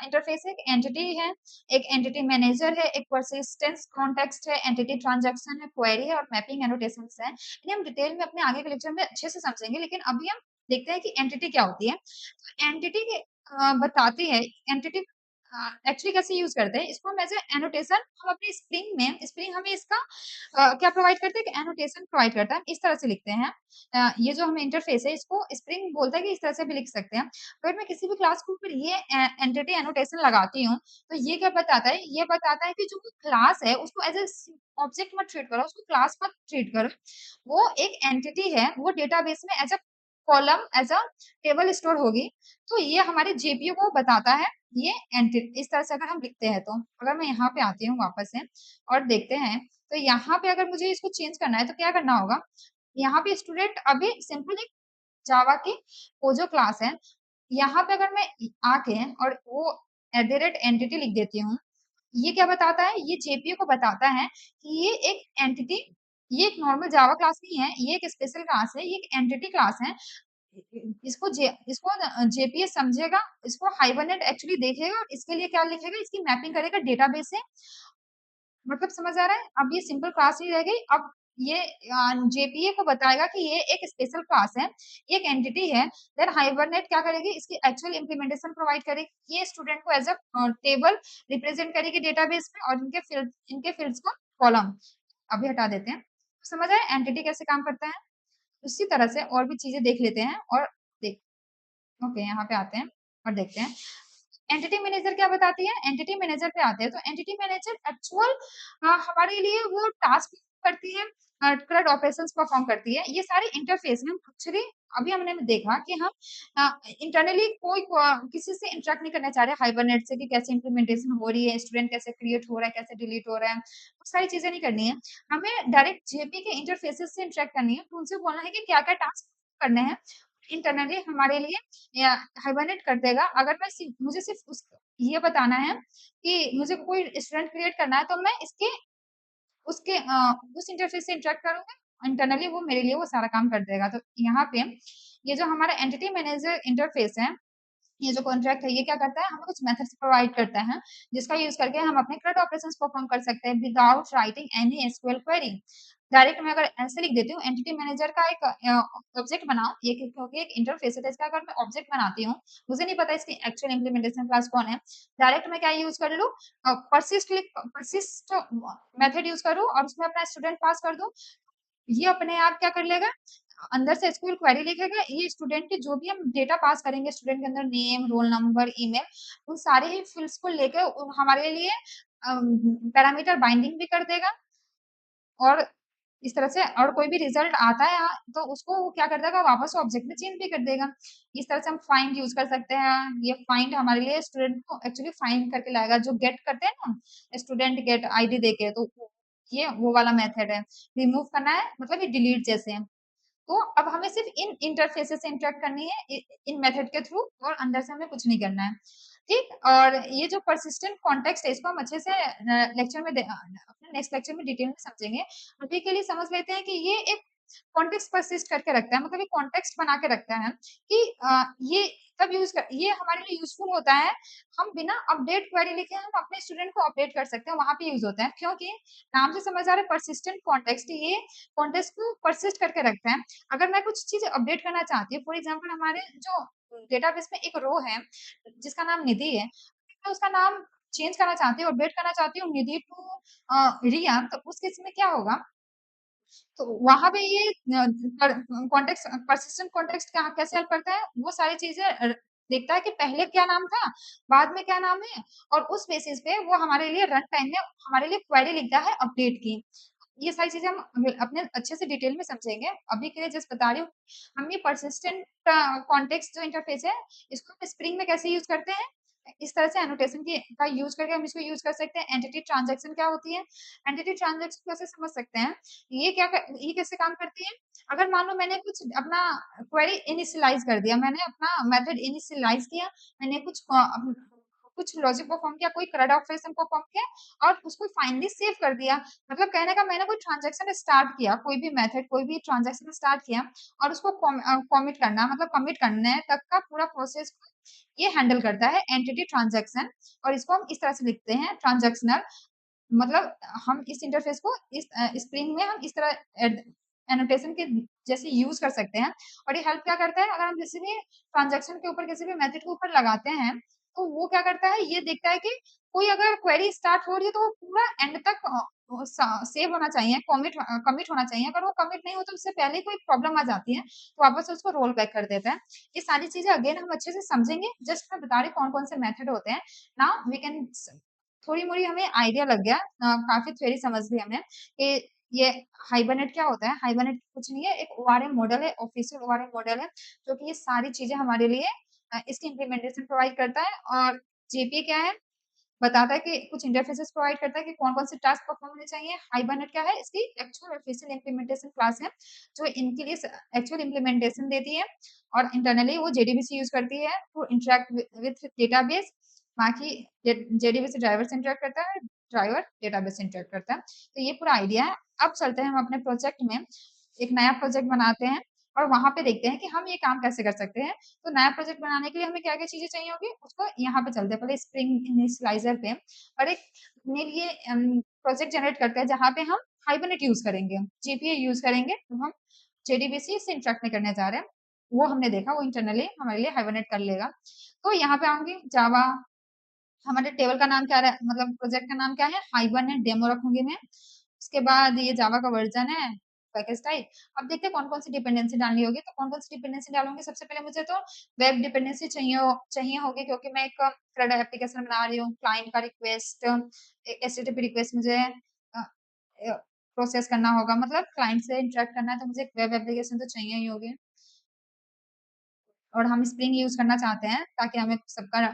इंटरफेस है, एक एंटिटी है, एक एंटिटी मैनेजर है, एक परसिस्टेंस कॉन्टेक्स्ट है, एंटिटी ट्रांजैक्शन है, क्वेरी है और मैपिंग एनोटेशंस है। इन्हें हम डिटेल में अपने आगे के लेक्चर में अच्छे से समझेंगे, लेकिन अभी हम देखते हैं कि एंटिटी क्या होती है। तो एंटिटी बताती है एंटिटी एक्चुअली कैसे यूज करते हैं इसको, हम एज ए एनोटेशन हम अपनी स्प्रिंग हमें इसका क्या प्रोवाइड करते हैं कि एनोटेशन प्रोवाइड करता है, इस तरह से लिखते हैं। ये जो हमें इंटरफेस है इसको स्प्रिंग बोलता है कि इस तरह से भी लिख सकते हैं। अगर मैं किसी भी क्लास के ऊपर ये एंटिटी एनोटेशन लगाती हूँ, तो ये क्या बताता है, ये बताता है कि जो क्लास है उसको एज ए ऑब्जेक्ट मत ट्रीट करो, उसको क्लास मत ट्रीट करो। वो एक एंटिटी है, वो डेटाबेस में as a column as a table store होगी। तो ये हमारे जेपीयू को बताता है, ये एंटिटी इस तरह से अगर हम लिखते हैं। तो अगर मैं यहाँ पे आती हूँ वापस से और देखते हैं, तो यहाँ पे अगर मुझे इसको चेंज करना है तो क्या करना होगा, यहाँ पे स्टूडेंट अभी सिंपल एक जावा की वो जो क्लास है, यहाँ पे अगर मैं आके और वो @एंटिटी लिख देती हूँ, ये क्या बताता है, ये जेपीयू को बताता है कि ये एक एंटिटी, ये एक नॉर्मल जावा क्लास नहीं है, ये एक स्पेशल क्लास है, ये एक एंटिटी क्लास है। इसको जेपीएस समझेगा, इसको हाइबरनेट एक्चुअली देखेगा और इसके लिए क्या लिखेगा, इसकी मैपिंग करेगा डेटाबेस से। मतलब समझ आ रहा है? अब ये सिंपल क्लास ही रह गई। अब ये जेपीए को बताएगा कि ये एक स्पेशल क्लास है, ये एक एंटिटी है। देन हाइबरनेट क्या करेगी, इसकी एक्चुअल इम्प्लीमेंटेशन प्रोवाइड करेगी। ये स्टूडेंट को एज अ टेबल रिप्रेजेंट करेगी डेटाबेस में और इनके फील्ड्स को कॉलम। अभी हटा देते हैं। समझ आया एंटिटी कैसे काम करता है? उसी तरह से और भी चीजें देख लेते हैं और देख ओके यहाँ पे आते हैं और देखते हैं एंटिटी मैनेजर क्या बताती है। एंटिटी मैनेजर पे आते हैं, तो एंटिटी मैनेजर एक्चुअल हमारे लिए वो टास्क करती है, करंट ऑपरेशंस परफॉर्म करती है। ये सारे इंटरफेस में एक्चुअली अभी हमने देखा कि हम इंटरनली किसी से इंटरेक्ट नहीं करना चाह रहे हाइबरनेट से कि कैसे इंप्लीमेंटेशन हो रही है, स्टूडेंट कैसे क्रिएट हो रहा है, कैसे डिलीट हो रहा है, वो सारी चीजें नहीं करनी है। हमें डायरेक्ट जेपी के इंटरफेसेस से इंटरेक्ट करनी है, तो उनसे बोलना है कि क्या क्या टास्क करने हैं इंटरनली हमारे लिए या हाइबरनेट कर देगा। अगर मैं मुझे सिर्फ ये बताना है कि मुझे कोई स्टूडेंट क्रिएट करना है, तो मैं इसके उसके उस इंटरफेस से इंटरेक्ट करूंगा, इंटरनली वो मेरे लिए वो सारा काम कर देगा। तो यहाँ पे ये जो हमारा एंटिटी मैनेजर इंटरफेस है, ये जो कॉन्ट्रैक्ट है, ये क्या करता है, हमें कुछ मेथड्स प्रोवाइड करता है, जिसका यूज करके हम अपने CRUD ऑपरेशंस परफॉर्म कर सकते हैं without writing any SQL query. Direct मैं अगर ऐसे लिख देती हूँ, एंटिटी मैनेजर का एक ऑब्जेक्ट बनाओ, ये क्योंकि एक इंटरफेस है, तो इसका अगर मैं ऑब्जेक्ट बनाती हूँ, मुझे नहीं पता इसकी एक्चुअल इंप्लीमेंटेशन क्लास कौन है, डायरेक्ट मैं क्या यूज कर लूँ, परसिस्ट मेथड यूज करूँ और उसमें अपना स्टूडेंट पास कर दूं। ये अपने आप क्या कर लेगा, अंदर से एसक्यूएल क्वेरी लिखेगा, ये स्टूडेंट के जो भी हम डेटा पास करेंगे, स्टूडेंट के अंदर नेम, रोल नंबर, ईमेल, उन सारे ही फील्ड्स को लेकर हमारे लिए पैरामीटर बाइंडिंग भी कर देगा। और इस तरह से और कोई भी रिजल्ट आता है तो उसको वो क्या कर देगा, वापस ऑब्जेक्ट में चेंज भी कर देगा। इस तरह से हम फाइंड यूज कर सकते हैं। ये फाइंड हमारे लिए स्टूडेंट को एक्चुअली फाइंड करके लाएगा, जो गेट करते हैं ना स्टूडेंट गेट आईडी देके, तो ये वो वाला मेथड है। रिमूव करना है मतलब ये डिलीट जैसे है। तो अब हमें सिर्फ इन इंटरफेसेस से इंटरेक्ट करनी है इन मेथड के थ्रू, और अंदर से हमें कुछ नहीं करना है। ठीक? और ये जो पर्सिस्टेंट कॉन्टेक्स्ट है इसको हम अच्छे से लेक्चर में अपने नेक्स्ट लेक्चर में डिटेल में समझेंगे। अभी के लिए समझ लेते हैं कि ये एक कॉन्टेक्स्ट पर्सिस्ट करके रखता है, मतलब एक कॉन्टेक्स्ट बना के रखता है कि ये तब ये हमारे लिए यूज़फुल होता है, हम बिना अपडेट क्वेरी लिखे हम अपने स्टूडेंट को अपडेट कर सकते हैं, वहाँ पे यूज़ होता है। क्योंकि नाम से समझ आ रहा है पर्सिस्टेंट कॉन्टेक्स्ट, ये कॉन्टेक्स्ट को पर्सिस्ट करके रखता है। अगर मैं कुछ चीज़ें अपडेट करना चाहती हूँ, फॉर एग्जाम्पल हमारे जो डेटाबेस में एक रो है जिसका नाम निधि है, मैं उसका नाम चेंज करना चाहती हूँ, अपडेट करना चाहती हूँ निधि टू रिया, तो उस केस में क्या होगा? तो वहाँ पे ये कॉन्टेक्स्ट पर्सिस्टेंट कॉन्टेक्स्ट क्या कैसे हेल्प करता है? वो सारी चीज़ें देखता है कि पहले क्या नाम था, बाद में क्या नाम है और उस बेसिस पे वो हमारे लिए रन टाइम में हमारे लिए क्वेरी लिखता है अपडेट की। ये सारी चीज़ें हम अपने अच्छे से डिटेल में समझेंगे। अभी के लिए जस्ट बता रही हूँ, हम ये पर्सिस्टेंट कॉन्टेक्स्ट जो इंटरफ़ेस है, इसको हम स्प्रिंग में कैसे यूज़ करते हैं? इस तरह से एनोटेशन की का यूज़ करके हम इसको यूज़ कर सकते हैं। एंटिटी ट्रांज़ैक्शन क्या होती है? एंटिटी ट्रांज़ैक्शन को कैसे समझ सकते हैं? ये कैसे काम करती है? अगर मान लो मैंने कुछ अपना क्वेरी इनिशियलाइज़ कर दिया, मैंने अपना मेथड इनिशियलाइज़ किया, मैंने कुछ लॉजिक परफ़ॉर्म किया, कोई CRUD ऑपरेशन परफ़ॉर्म किया और उसको फाइनली सेव कर दिया। मतलब कहने का मैंने कोई ट्रांज़ैक्शन स्टार्ट किया, कोई भी मेथड, कोई भी ट्रांज़ैक्शन स्टार्ट किया और उसको कमिट करना मतलब कमिट करने तक का पूरा प्रोसेस को ये हैंडल करता है एंटिटी ट्रांज़ैक्शन और इसको हम इस तरह से लिखते हैं ट्रांज़ैक्शनल मतलब हम इस इंटरफ़ेस को स्प्रिंग में हम इस तरह एनोटेशन के जैसे यूज़ कर सकते हैं और ये हेल्प क्या करता है अगर हम किसी भी ट्रांज़ैक्शन के ऊपर किसी भी मेथड के ऊपर लगाते हैं, तो वो क्या करता है ये देखता है कि कोई अगर क्वेरी स्टार्ट हो रही है तो वो पूरा एंड तक सेव होना चाहिए, कमिट होना चाहिए। अगर वो कमिट नहीं हो तो उससे पहले ही कोई प्रॉब्लम आ जाती है, तो वापस से उसको रोल बैक कर देता है। ये सारी चीज़ें अगेन हम अच्छे से समझेंगे, जस्ट मैं बता रही हूँ कौन-कौन से मेथड होते हैं। नाउ वी कैन थोड़ी-मोड़ी हमें आइडिया लग गया काफ़ी थ्योरी समझ ली हमने कि ये हाइबरनेट क्या होता है? हाइबरनेट कुछ नहीं है, एक ओआरएम मॉडल है, ऑफिशियल ओआरएम मॉडल है, जो कि ये सारी चीज़ें हमारे लिए इसकी इम्प्लीमेंटेशन प्रोवाइड करता है और जेपीए क्या है? बताता है कि कुछ इंटरफेसेस प्रोवाइड करता है कि कौन-कौन से टास्क परफॉर्म होने चाहिए। हाइबरनेट क्या है? इसकी एक्चुअल ऑफिशियल इम्प्लीमेंटेशन क्लास है, जो इनके लिए एक्चुअल इम्प्लीमेंटेशन देती है और इंटरनली वो जेडीबीसी यूज़ करती है टू इंटरैक्ट विथ डेटाबेस। बाकी जेडीबीसी ड्राइवर से इंटरैक्ट करता है, ड्राइवर डेटाबेस से इंटरैक्ट करता है। तो ये पूरा आइडिया है। अब चलते हैं हम अपने प्रोजेक्ट में, एक नया प्रोजेक्ट बनाते हैं और वहाँ पे देखते हैं कि हम ये काम कैसे कर सकते हैं। तो नया प्रोजेक्ट बनाने के लिए हमें क्या-क्या चीज़ें चाहिए होगी, उसको यहाँ पे चलते हैं। पहले स्प्रिंग इनिशियलाइज़र पे और एक मेरे लिए प्रोजेक्ट जनरेट करते हैं जहाँ पे हम हाइबरनेट यूज़ करेंगे, जेपीए यूज़ करेंगे, तो हम जेडीबीसी से इंटरैक्ट नहीं करने जा रहे हैं। वो हमने देखा, वो इंटरनली हमारे लिए हाइबरनेट कर लेगा। तो यहाँ पे आऊँगी जावा हमारे टेबल का नाम क्या रहा मतलब प्रोजेक्ट का नाम क्या है? हाइबरनेट डेमो रखूँगी मैं। उसके बाद ये जावा का वर्ज़न है, पैकेज टाइप। अब देखते हैं कौन-कौन सी डिपेंडेंसी डालनी होगी, तो कौन-कौन सी डिपेंडेंसी डालूँगी, सबसे पहले मुझे तो वेब डिपेंडेंसी चाहिए होगी क्योंकि मैं एक CRUD एप्लीकेशन बना रही हूँ। क्लाइंट का रिक्वेस्ट एचटीटीपी रिक्वेस्ट मुझे प्रोसेस करना होगा मतलब क्लाइंट से इंटरैक्ट करना है, तो मुझे एक वेब एप्लीकेशन तो चाहिए ही होगी और हम स्प्रिंग यूज़ करना चाहते हैं ताकि हमें सबका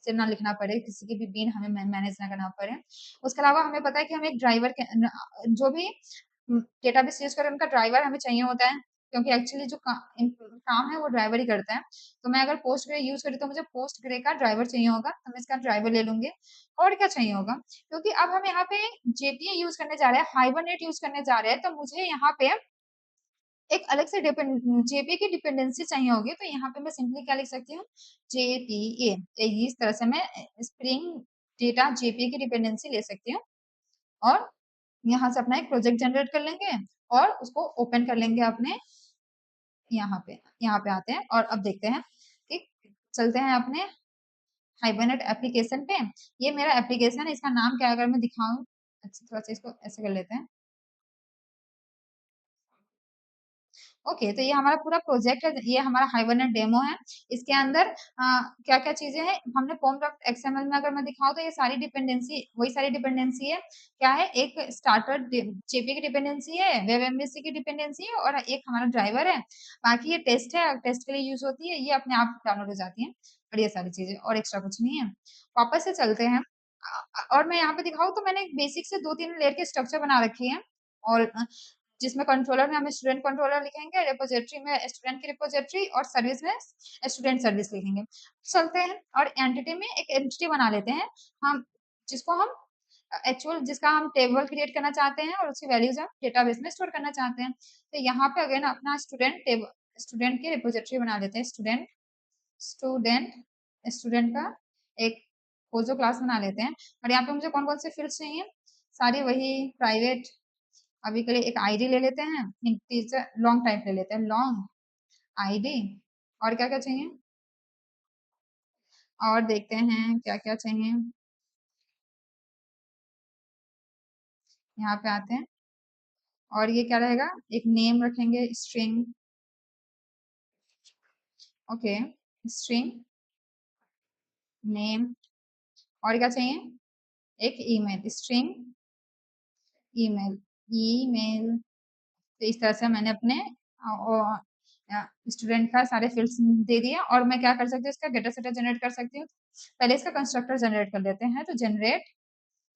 से ना लिखना पड़े, किसी की भी बीन हमें मैनेज ना करना पड़े। उसके अलावा हमें पता है कि हमें एक ड्राइवर के जो भी डेटाबेस यूज़ करें उनका ड्राइवर हमें चाहिए होता है, क्योंकि एक्चुअली जो काम है वो ड्राइवर ही करता है। तो मैं अगर पोस्टग्रे यूज़ करी तो मुझे पोस्टग्रे का ड्राइवर चाहिए होगा, तो मैं इसका ड्राइवर ले लूँगी। और क्या चाहिए होगा? क्योंकि अब हम यहाँ पे जेपीए यूज़ करने जा रहे हैं, हाइबरनेट यूज़ करने जा रहे हैं, तो मुझे यहाँ पे एक अलग से जेपीए की डिपेंडेंसी चाहिए होगी, तो यहाँ पे मैं सिंपली क्या लिख सकती हूँ, जेपीए इस तरह से मैं स्प्रिंग डेटा जेपीए की डिपेंडेंसी ले सकती हूँ और यहाँ से अपना एक प्रोजेक्ट जनरेट कर लेंगे और उसको ओपन कर लेंगे अपने यहाँ पे आते हैं और अब देखते हैं कि चलते हैं अपने हाइबरनेट एप्लीकेशन पे। ये मेरा एप्लीकेशन है, इसका नाम क्या है अगर मैं दिखाऊँ, अच्छा थोड़ा-सा इसको ऐसे कर लेते हैं। ओके, तो ये हमारा पूरा प्रोजेक्ट है, ये हमारा हाइबरनेट डेमो है। इसके अंदर क्या-क्या चीज़ें हैं, हमने फॉर्म डॉट एक्सएमएल में अगर मैं दिखाऊँ तो ये सारी डिपेंडेंसी वही सारी डिपेंडेंसी है। क्या है, एक स्टार्टर जेपी की डिपेंडेंसी है, वेब एमवीसी की डिपेंडेंसी है और एक हमारा ड्राइवर है। बाकी ये टेस्ट है, टेस्ट के लिए यूज़ होती है, ये अपने आप डाउनलोड हो जाती है और ये सारी चीज़ें और एक्स्ट्रा कुछ नहीं है। वापस से चलते हैं और मैं यहाँ पे दिखाऊँ तो मैंने एक बेसिक से 2-3 लेयर के स्ट्रक्चर बना रखी है और जिसमें कंट्रोलर में हम स्टूडेंट कंट्रोलर लिखेंगे, रिपोजिटरी में स्टूडेंट की रिपोजिटरी और सर्विस में स्टूडेंट सर्विस लिखेंगे। चलते हैं और एंटिटी में एक एंटिटी बना लेते हैं हम, जिसको हम एक्चुअल जिसका हम टेबल क्रिएट करना चाहते हैं और उसकी वैल्यूज हम डेटाबेस में स्टोर करना चाहते हैं। तो यहाँ पे अगेन अपना स्टूडेंट की रिपोजिटरी बना लेते हैं, स्टूडेंट स्टूडेंट स्टूडेंट का एक पोजो क्लास बना लेते हैं। और यहाँ पे मुझे कौन कौन से फील्ड्स चाहिए, सारी वही प्राइवेट, अभी के लिए एक आईडी ले लेते हैं, टीचर लॉन्ग टाइप ले लेते हैं, लॉन्ग आईडी। और क्या क्या चाहिए, और देखते हैं क्या क्या चाहिए। यहाँ पे आते हैं और ये क्या रहेगा, एक नेम रखेंगे, स्ट्रिंग, ओके, स्ट्रिंग नेम। और क्या चाहिए, एक ईमेल, स्ट्रिंग ईमेल, ईमेल। तो इस तरह से मैंने अपने स्टूडेंट का सारे फील्ड्स दे दिए। और मैं क्या कर सकती हूँ, इसका गेटर सेटर जनरेट कर सकती हूँ। पहले इसका कंस्ट्रक्टर जनरेट कर लेते हैं, तो जनरेट,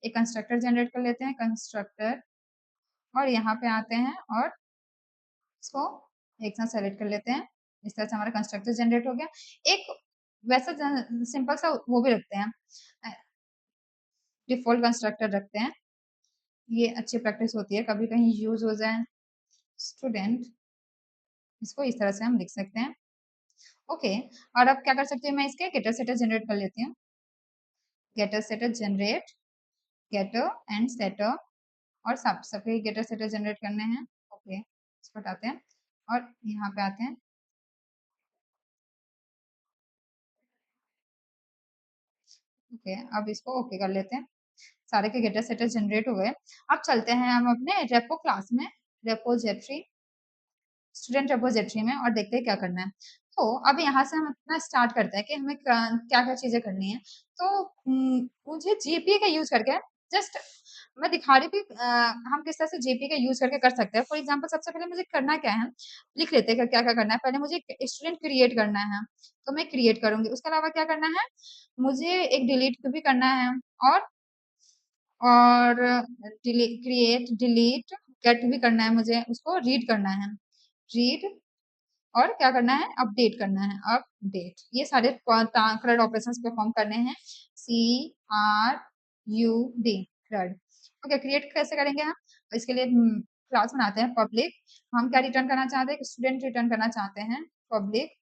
एक कंस्ट्रक्टर जनरेट कर लेते हैं, कंस्ट्रक्टर। और यहाँ पे आते हैं और इसको एक साथ सेलेक्ट कर लेते हैं। इस तरह से हमारा कंस्ट्रक्टर जनरेट हो गया। एक वैसा सिंपल सा वो भी रखते हैं, डिफॉल्ट कंस्ट्रक्टर रखते हैं, ये अच्छी प्रैक्टिस होती है, कभी कहीं यूज हो जाए। स्टूडेंट, इसको इस तरह से हम लिख सकते हैं, ओके। और अब क्या कर सकती हूँ, मैं इसके गेटर सेटर जनरेट कर लेती हूँ, getter setter generate, getter and setter, और सबके गेटर सेटर जनरेट करने हैं, ओके। इसको हटाते हैं और यहाँ पे आते हैं, ओके। अब इसको ओके कर लेते हैं, सारे के गेटर सेटर जनरेट हो गए। अब चलते हैं हम अपने रेपो क्लास में, रेपोजिटरी, स्टूडेंट रेपोजिटरी में, और देखते हैं क्या करना है। तो अब यहाँ से हम अपना स्टार्ट करते हैं कि हमें क्या क्या चीजें करनी है। तो मुझे जीपीए का यूज करके, जस्ट मैं दिखा रही थी हम किस तरह से जीपीए का यूज करके कर सकते हैं। फॉर एग्जांपल सबसे पहले मुझे करना क्या है, लिख लेते हैं क्या क्या करना है। पहले मुझे एक स्टूडेंट क्रिएट करना है, तो मैं क्रिएट करूंगी। उसके अलावा क्या करना है, मुझे एक डिलीट भी करना है, और और क्रिएट, डिलीट, गेट भी करना है, मुझे उसको रीड करना है, रीड, और क्या करना है, अपडेट करना है, अपडेट। ये सारे CRUD ऑपरेशंस परफॉर्म करने हैं, CRUD, CRUD, ओके। क्रिएट कैसे करेंगे हम, इसके लिए क्लास बनाते हैं पब्लिक। हम क्या रिटर्न करना चाहते हैं, स्टूडेंट रिटर्न करना चाहते हैं, पब्लिक,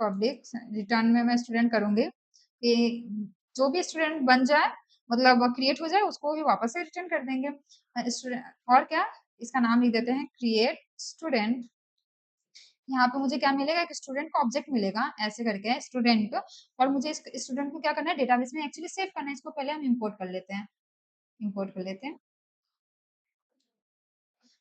पब्लिक रिटर्न में मैं स्टूडेंट करूंगी कि जो भी स्टूडेंट बन जाए, मतलब क्रिएट हो जाए, उसको भी वापस से रिटर्न कर देंगे स्टूडेंट। और क्या, इसका नाम लिख देते हैं क्रिएट स्टूडेंट। यहाँ पे मुझे क्या मिलेगा, एक स्टूडेंट का ऑब्जेक्ट मिलेगा, ऐसे करके स्टूडेंट। और मुझे इस स्टूडेंट को क्या करना है, डेटाबेस में एक्चुअली सेव करना है। इसको पहले हम इंपोर्ट कर लेते हैं, इंपोर्ट कर लेते हैं,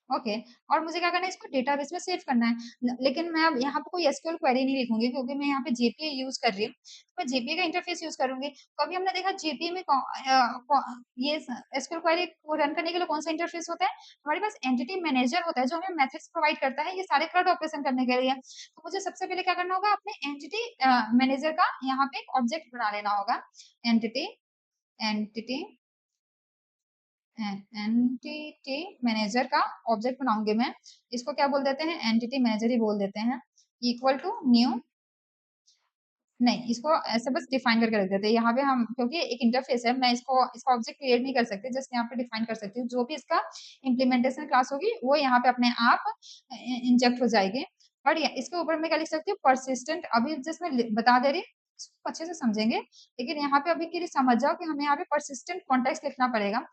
ओके। और मुझे क्या करना है, इसको डेटाबेस में सेव करना है। लेकिन मैं अब यहाँ पे कोई एसक्यूएल क्वेरी नहीं लिखूंगी, क्योंकि मैं यहाँ पे जेपीए यूज कर रही हूँ, तो मैं जेपीए का इंटरफेस यूज करूंगी। कभी हमने देखा जेपीए में ये एसक्यूएल क्वेरी को रन करने के लिए कौन सा इंटरफेस होता है, हमारे पास एंटिटी मैनेजर होता है, जो हमें मेथड्स प्रोवाइड करता है ये सारे CRUD ऑपरेशन करने के लिए। तो मुझे सबसे पहले क्या करना होगा, अपने एंटिटी मैनेजर का यहाँ पे एक ऑब्जेक्ट बना लेना होगा, एंटिटी, एंटिटी एंटिटी मैनेजर का ऑब्जेक्ट बनाऊंगी मैं। इसको क्या बोल देते हैं, एंटिटी मैनेजर ही बोल देते हैं, इक्वल टू न्यू, नहीं इसको ऐसे बस डिफाइन करके रख देते हैं यहाँ पे हम, क्योंकि एक इंटरफेस है, मैं इसका ऑब्जेक्ट क्रिएट नहीं कर सकती, जस्ट यहाँ पे डिफाइन कर सकती हूँ। जो भी इसका इम्प्लीमेंटेशन क्लास होगी वो यहाँ पे अपने आप इंजेक्ट हो जाएगी। और इसके ऊपर मैं क्या लिख सकती हूँ, परसिस्टेंट। अभी जस्ट मैं बता दे रही, इसको अच्छे से समझेंगे, लेकिन यहाँ पे अभी के लिए समझ जाओ कि हमें यहाँ पे परसिस्टेंट कॉन्टेक्स्ट लिखना पड़ेगा,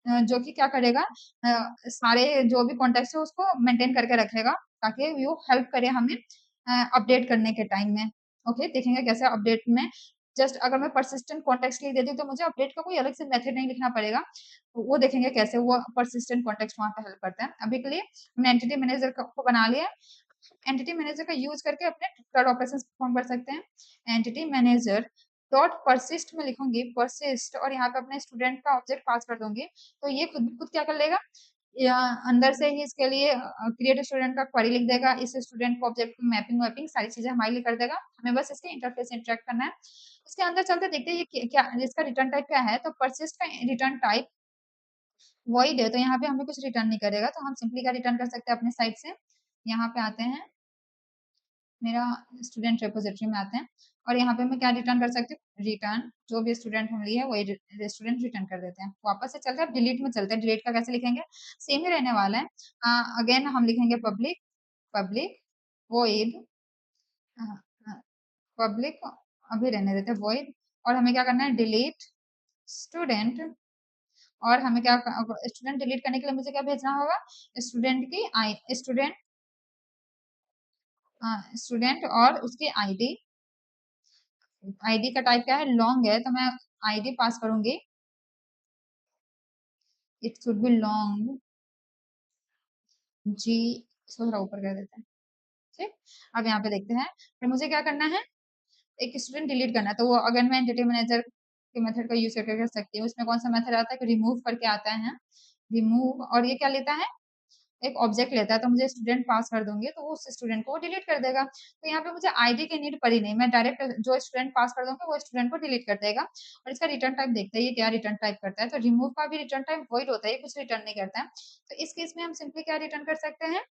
जो कि क्या करेगा, सारे जो भी कॉन्टेक्स्ट है उसको मेंटेन करके रखेगा, ताकि वो हेल्प करे हमें अपडेट करने के टाइम में, ओके। देखेंगे कैसे अपडेट में, जस्ट अगर मैं परसिस्टेंट कॉन्टेक्स्ट लिख देती हूँ तो मुझे अपडेट का कोई अलग से मेथड नहीं लिखना पड़ेगा। वो देखेंगे कैसे वो परसिस्टेंट कॉन्टेक्स्ट वहां पे हेल्प करता है। अभी के लिए हमने एंटिटी मैनेजर को बना लिया, एंटिटी मैनेजर का यूज करके अपने CRUD ऑपरेशंस परफॉर्म कर सकते हैं। एंटिटी मैनेजर डॉट परसिस्ट में लिखूंगी, परसिस्ट, और यहाँ पे अपने स्टूडेंट का ऑब्जेक्ट पास कर दूंगी, तो ये खुद खुद क्या कर लेगा, या अंदर से ही इसके लिए क्रिएट स्टूडेंट का क्वेरी लिख देगा, इस स्टूडेंट को ऑब्जेक्ट मैपिंग वैपिंग सारी चीजें हमारे लिए कर देगा। हमें बस इसके इंटरफेस से इंटरेक्ट करना है। इसके अंदर चलते देखते हैं ये क्या इसका रिटर्न टाइप क्या है। तो परसिस्ट का रिटर्न टाइप वॉइड है तो यहाँ पे हमें कुछ रिटर्न नहीं करेगा, तो हम सिंपली क्या रिटर्न कर सकते हैं अपने साइड से, यहाँ पे आते हैं, मेरा स्टूडेंट रिपोजिटरी में आते हैं और यहाँ पे मैं क्या रिटर्न कर सकती हूँ, रिटर्न जो भी स्टूडेंट हम लिए वही स्टूडेंट रिटर्न कर देते हैं। वापस से चलते हैं, डिलीट में चलते हैं। डिलीट का कैसे लिखेंगे, सेम ही रहने वाला है। अगेन हम लिखेंगे पब्लिक, पब्लिक वॉइड, पब्लिक अभी रहने देते हैं वॉइड, और हमें क्या करना है, डिलीट स्टूडेंट, और हमें क्या, स्टूडेंट डिलीट करने के लिए मुझे क्या भेजना होगा, स्टूडेंट की आई, स्टूडेंट और उसकी आईडी, आईडी का टाइप क्या है, लॉन्ग है, तो मैं आईडी पास करूंगी, इट शुड बी लॉन्ग जी, इसको थोड़ा ऊपर कर देते हैं। ठीक, अब यहाँ पे देखते हैं, फिर मुझे क्या करना है, एक स्टूडेंट डिलीट करना है, तो वो अगर मैं एंटिटी मैनेजर के मेथड का यूज करके कर सकती हूँ। उसमें कौन सा मेथड आता है, रिमूव करके आता है, रिमूव, और ये क्या लेता है, एक ऑब्जेक्ट लेता है, तो मुझे स्टूडेंट पास कर दूंगी तो उस स्टूडेंट को वो डिलीट कर देगा। तो यहाँ पे मुझे आईडी की नीड पड़ी नहीं, मैं डायरेक्ट जो स्टूडेंट पास कर दूंगा वो स्टूडेंट को डिलीट कर देगा। और इसका रिटर्न टाइप देखते हैं, ये क्या रिटर्न टाइप करता है, तो रिमूव का भी रिटर्न टाइप वॉइड होता है, ये कुछ रिटर्न नहीं करता है। तो इस केस में हम सिंपली क्या रिटर्न कर सकते हैं,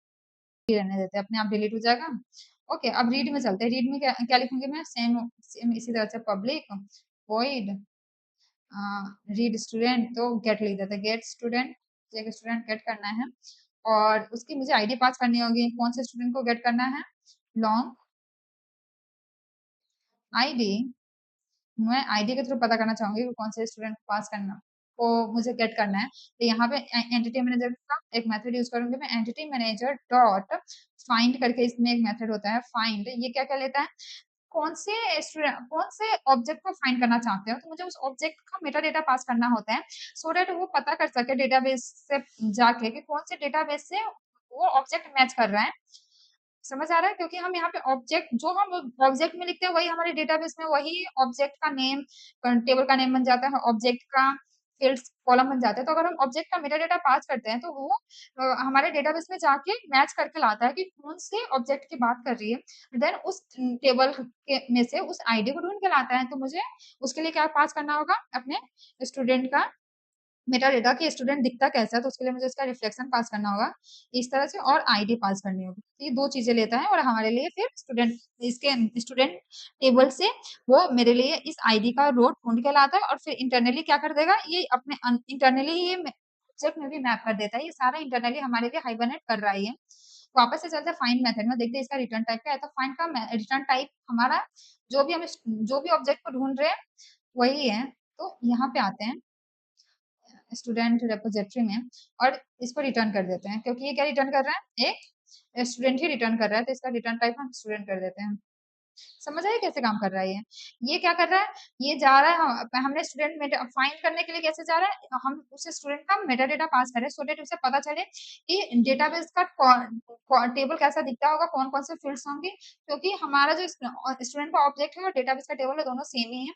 रहने देते हैं, अपने आप डिलीट हो जाएगा। ओके, अब रीड में चलते हैं। रीड में क्या लिखूंगी मैं, सेम सेम इसी तरह से, पब्लिक वॉइड रीड स्टूडेंट, तो गेट लिख देते हैं, गेट स्टूडेंट, एक स्टूडेंट गेट करना है और उसकी मुझे आईडी पास करनी होगी। कौन से स्टूडेंट को गेट करना है, लॉन्ग आईडी, मैं आईडी के थ्रू पता करना चाहूंगी कि कौन से स्टूडेंट को पास करना, को मुझे गेट करना है। तो यहाँ पे एंटिटी मैनेजर का एक मेथड यूज करूंगी मैं, एंटिटी मैनेजर डॉट फाइंड करके, इसमें एक मेथड होता है फाइंड, ये क्या क्या लेता है, कौन से स्टूडेंट कौन से ऑब्जेक्ट को फाइंड करना चाहते हो, तो मुझे उस ऑब्जेक्ट का मेटा डेटा पास करना होता है, सो so डेट वो पता कर सके डेटाबेस से जाके कि कौन से डेटाबेस से वो ऑब्जेक्ट मैच कर रहा है। समझ आ रहा है, क्योंकि हम यहाँ पे ऑब्जेक्ट जो हम ऑब्जेक्ट में लिखते हैं वही हमारे डेटाबेस में, वही ऑब्जेक्ट का नेम, टेबल का नेम बन जाता है, ऑब्जेक्ट का फील्ड्स कॉलम बन जाते हैं। तो अगर हम ऑब्जेक्ट का मेटा डेटा पास करते हैं तो वो हमारे डेटाबेस में जाके मैच करके लाता है कि कौन से ऑब्जेक्ट की बात कर रही है, देन उस टेबल के में से उस आईडी को ढूंढ के लाता है। तो मुझे उसके लिए क्या पास करना होगा, अपने स्टूडेंट का मेटा डेटा कि स्टूडेंट दिखता कैसा है, तो उसके लिए मुझे इसका रिफ्लेक्शन पास करना होगा इस तरह से, और आईडी पास करनी होगी। तो ये दो चीजें लेता है और हमारे लिए फिर स्टूडेंट, इसके स्टूडेंट टेबल से वो मेरे लिए इस आईडी का रो ढूंढ के लाता है और फिर इंटरनली क्या कर देगा, ये अपने इंटरनली ये ऑब्जेक्ट में भी मैप कर देता है। ये सारा इंटरनली हमारे लिए हाइबरनेट कर रहा है। वापस से चलते हैं फाइंड मेथड में, देखते हैं इसका रिटर्न टाइप क्या है। तो फाइंड का रिटर्न टाइप हमारा जो भी हम जो भी ऑब्जेक्ट को ढूंढ रहे हैं वही है। तो यहाँ पे आते हैं स्टूडेंट रिपोजिटरी में और इसको रिटर्न कर देते हैं, क्योंकि ये क्या रिटर्न कर रहा है, एक स्टूडेंट ही रिटर्न कर रहा है, तो इसका रिटर्न टाइप हम स्टूडेंट कर देते हैं। समझ आया कैसे काम कर रहा है ये क्या कर रहा है, ये जा रहा है, हमने स्टूडेंट में फाइंड करने के लिए कैसे जा रहा है, हम उस स्टूडेंट का मेटा डेटा पास करें सो डेट उसे पता चले कि डेटाबेस का टेबल कैसा दिखता होगा, कौन कौन से फील्ड्स होंगे, क्योंकि हमारा जो स्टूडेंट का ऑब्जेक्ट है और डेटाबेस का टेबल है दोनों सेम ही है।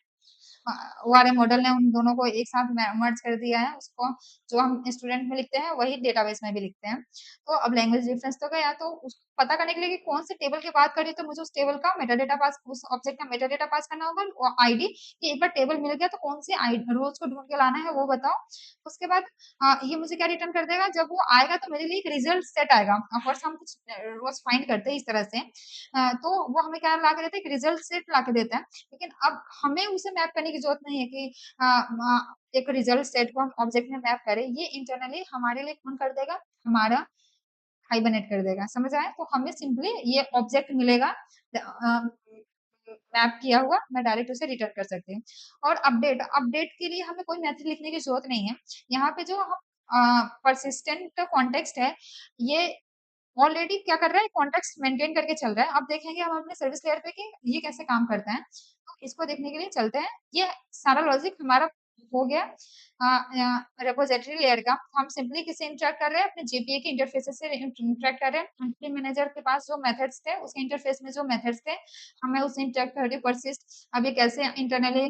ओआरएम मॉडल ने उन दोनों को एक साथ मर्ज कर दिया है, उसको जो हम स्टूडेंट में लिखते हैं वही डेटाबेस में भी लिखते हैं। तो अब लैंग्वेज डिफरेंस तो गया, तो पता करने के लिए कि कौन से टेबल की बात करी, तो मुझे उस टेबल का मेटा डेटा पास, उस ऑब्जेक्ट का मेटा डेटा पास करना होगा और आईडी, कि एक बार टेबल मिल गया तो कौन से रोज को ढूंढ के लाना है वो बताओ। उसके बाद ये मुझे क्या रिटर्न कर देगा, जब वो आएगा तो मेरे लिए एक रिजल्ट सेट आएगा। फर्स्ट हम कुछ रोज फाइंड करते हैं इस तरह से, तो वो हमें क्या ला के देता है, एक रिजल्ट सेट ला के देता है। लेकिन अब हमें उसे मैप करने की जरूरत नहीं है कि एक रिजल्ट सेट को हम ऑब्जेक्ट में मैप करें, ये इंटरनली हमारे लिए कौन कर देगा, हमारा हाइबरनेट कर देगा। समझ आया, तो हमें सिंपली ये ऑब्जेक्ट मिलेगा मैप किया हुआ, मैं डायरेक्ट उसे रिटर्न कर सकती हूँ। और अपडेट, अपडेट के लिए हमें कोई मैथड लिखने की जरूरत नहीं है। यहाँ पे जो हम परसिस्टेंट कॉन्टेक्स्ट है, ये ऑलरेडी क्या कर रहा है, कॉन्टेक्स्ट मेंटेन करके चल रहा है। अब देखेंगे हम अपने सर्विस लेयर पे कि ये कैसे काम करता है, तो इसको देखने के लिए चलते हैं। ये सारा लॉजिक हमारा हो गया रिपोजिटरी लेयर का। हम सिंपली किसे इंटरेक्ट कर रहे हैं, अपने जेपीए के इंटरफेस से इंटरेक्ट कर रहे हैं। एंटिटी मैनेजर के पास जो मेथड्स थे उसके इंटरफेस में जो मेथड्स थे हमें उससे इंटरेक्ट कर रही है। परसिस्ट अब ये कैसे इंटरनली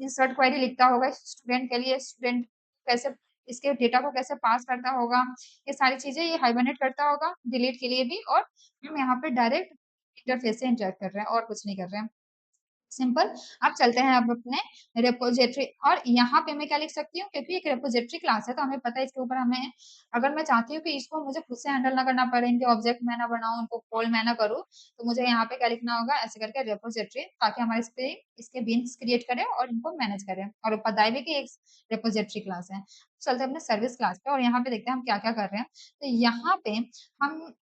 इंसर्ट क्वेरी लिखता होगा स्टूडेंट के लिए, स्टूडेंट कैसे इसके डेटा को कैसे पास करता होगा, ये सारी चीजें ये हाइबरनेट करता होगा डिलीट के लिए भी। और हम यहाँ पे डायरेक्ट इंटरफेस से इंटरेक्ट कर रहे हैं और कुछ नहीं कर रहे हैं। सिंपल। अब चलते हैं अब अपने रिपोजिटरी, और यहाँ पे मैं क्या लिख सकती हूँ, क्योंकि एक रिपोजिटरी क्लास है तो हमें पता है इसके ऊपर हमें, अगर मैं चाहती हूँ कि इसको मुझे खुद से हैंडल ना करना पड़े, इनके ऑब्जेक्ट मैं ना बनाऊं, उनको कॉल मैं ना करूँ, तो मुझे यहाँ पे क्या लिखना होगा, ऐसे करके रिपोजिटरी, ताकि हमारे इस पे इसके बीन्स क्रिएट करें और इनको मैनेज करें, और पता है भी कि एक रिपोजिटरी क्लास है। चलते हैं अपने सर्विस क्लास पे, और यहाँ पे देखते हैं हम क्या क्या कर रहे हैं। तो यहाँ पे हम,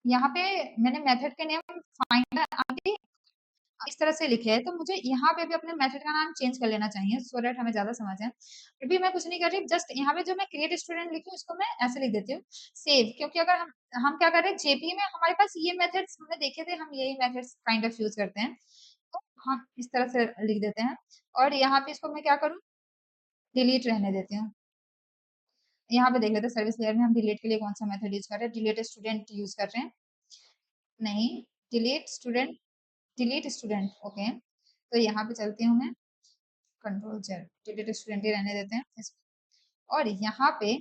यहाँ पे मैंने मेथड के नेम फाइंड आईडी इस तरह से लिखे हैं, तो मुझे यहाँ पे भी अपने मेथड का नाम चेंज कर लेना चाहिए, सो दैट हमें ज्यादा समझ आए। अभी मैं कुछ नहीं कर रही, जस्ट यहाँ पे जो मैं क्रिएट स्टूडेंट लिखी हूँ उसको मैं ऐसे लिख देती हूँ सेव, क्योंकि अगर हम क्या कर रहे हैं, जेपी में हमारे पास ये मेथड्स हमने देखे थे, हम यही मेथड्स काइंड ऑफ यूज करते हैं, तो हम इस तरह से लिख देते हैं। और यहाँ पे इसको मैं क्या करूँ, डिलीट रहने देती हूँ। यहाँ पे देख लेते हैं सर्विस लेयर में हम डिलीट के लिए कौन सा मेथड यूज कर रहे हैं, डिलीट स्टूडेंट यूज कर रहे हैं, नहीं, delete student, delete student, okay. तो यहाँ पे चलती हूँ मैं, कंट्रोल जेड, डिलीट स्टूडेंट ही रहने देते हैं और यहाँ पे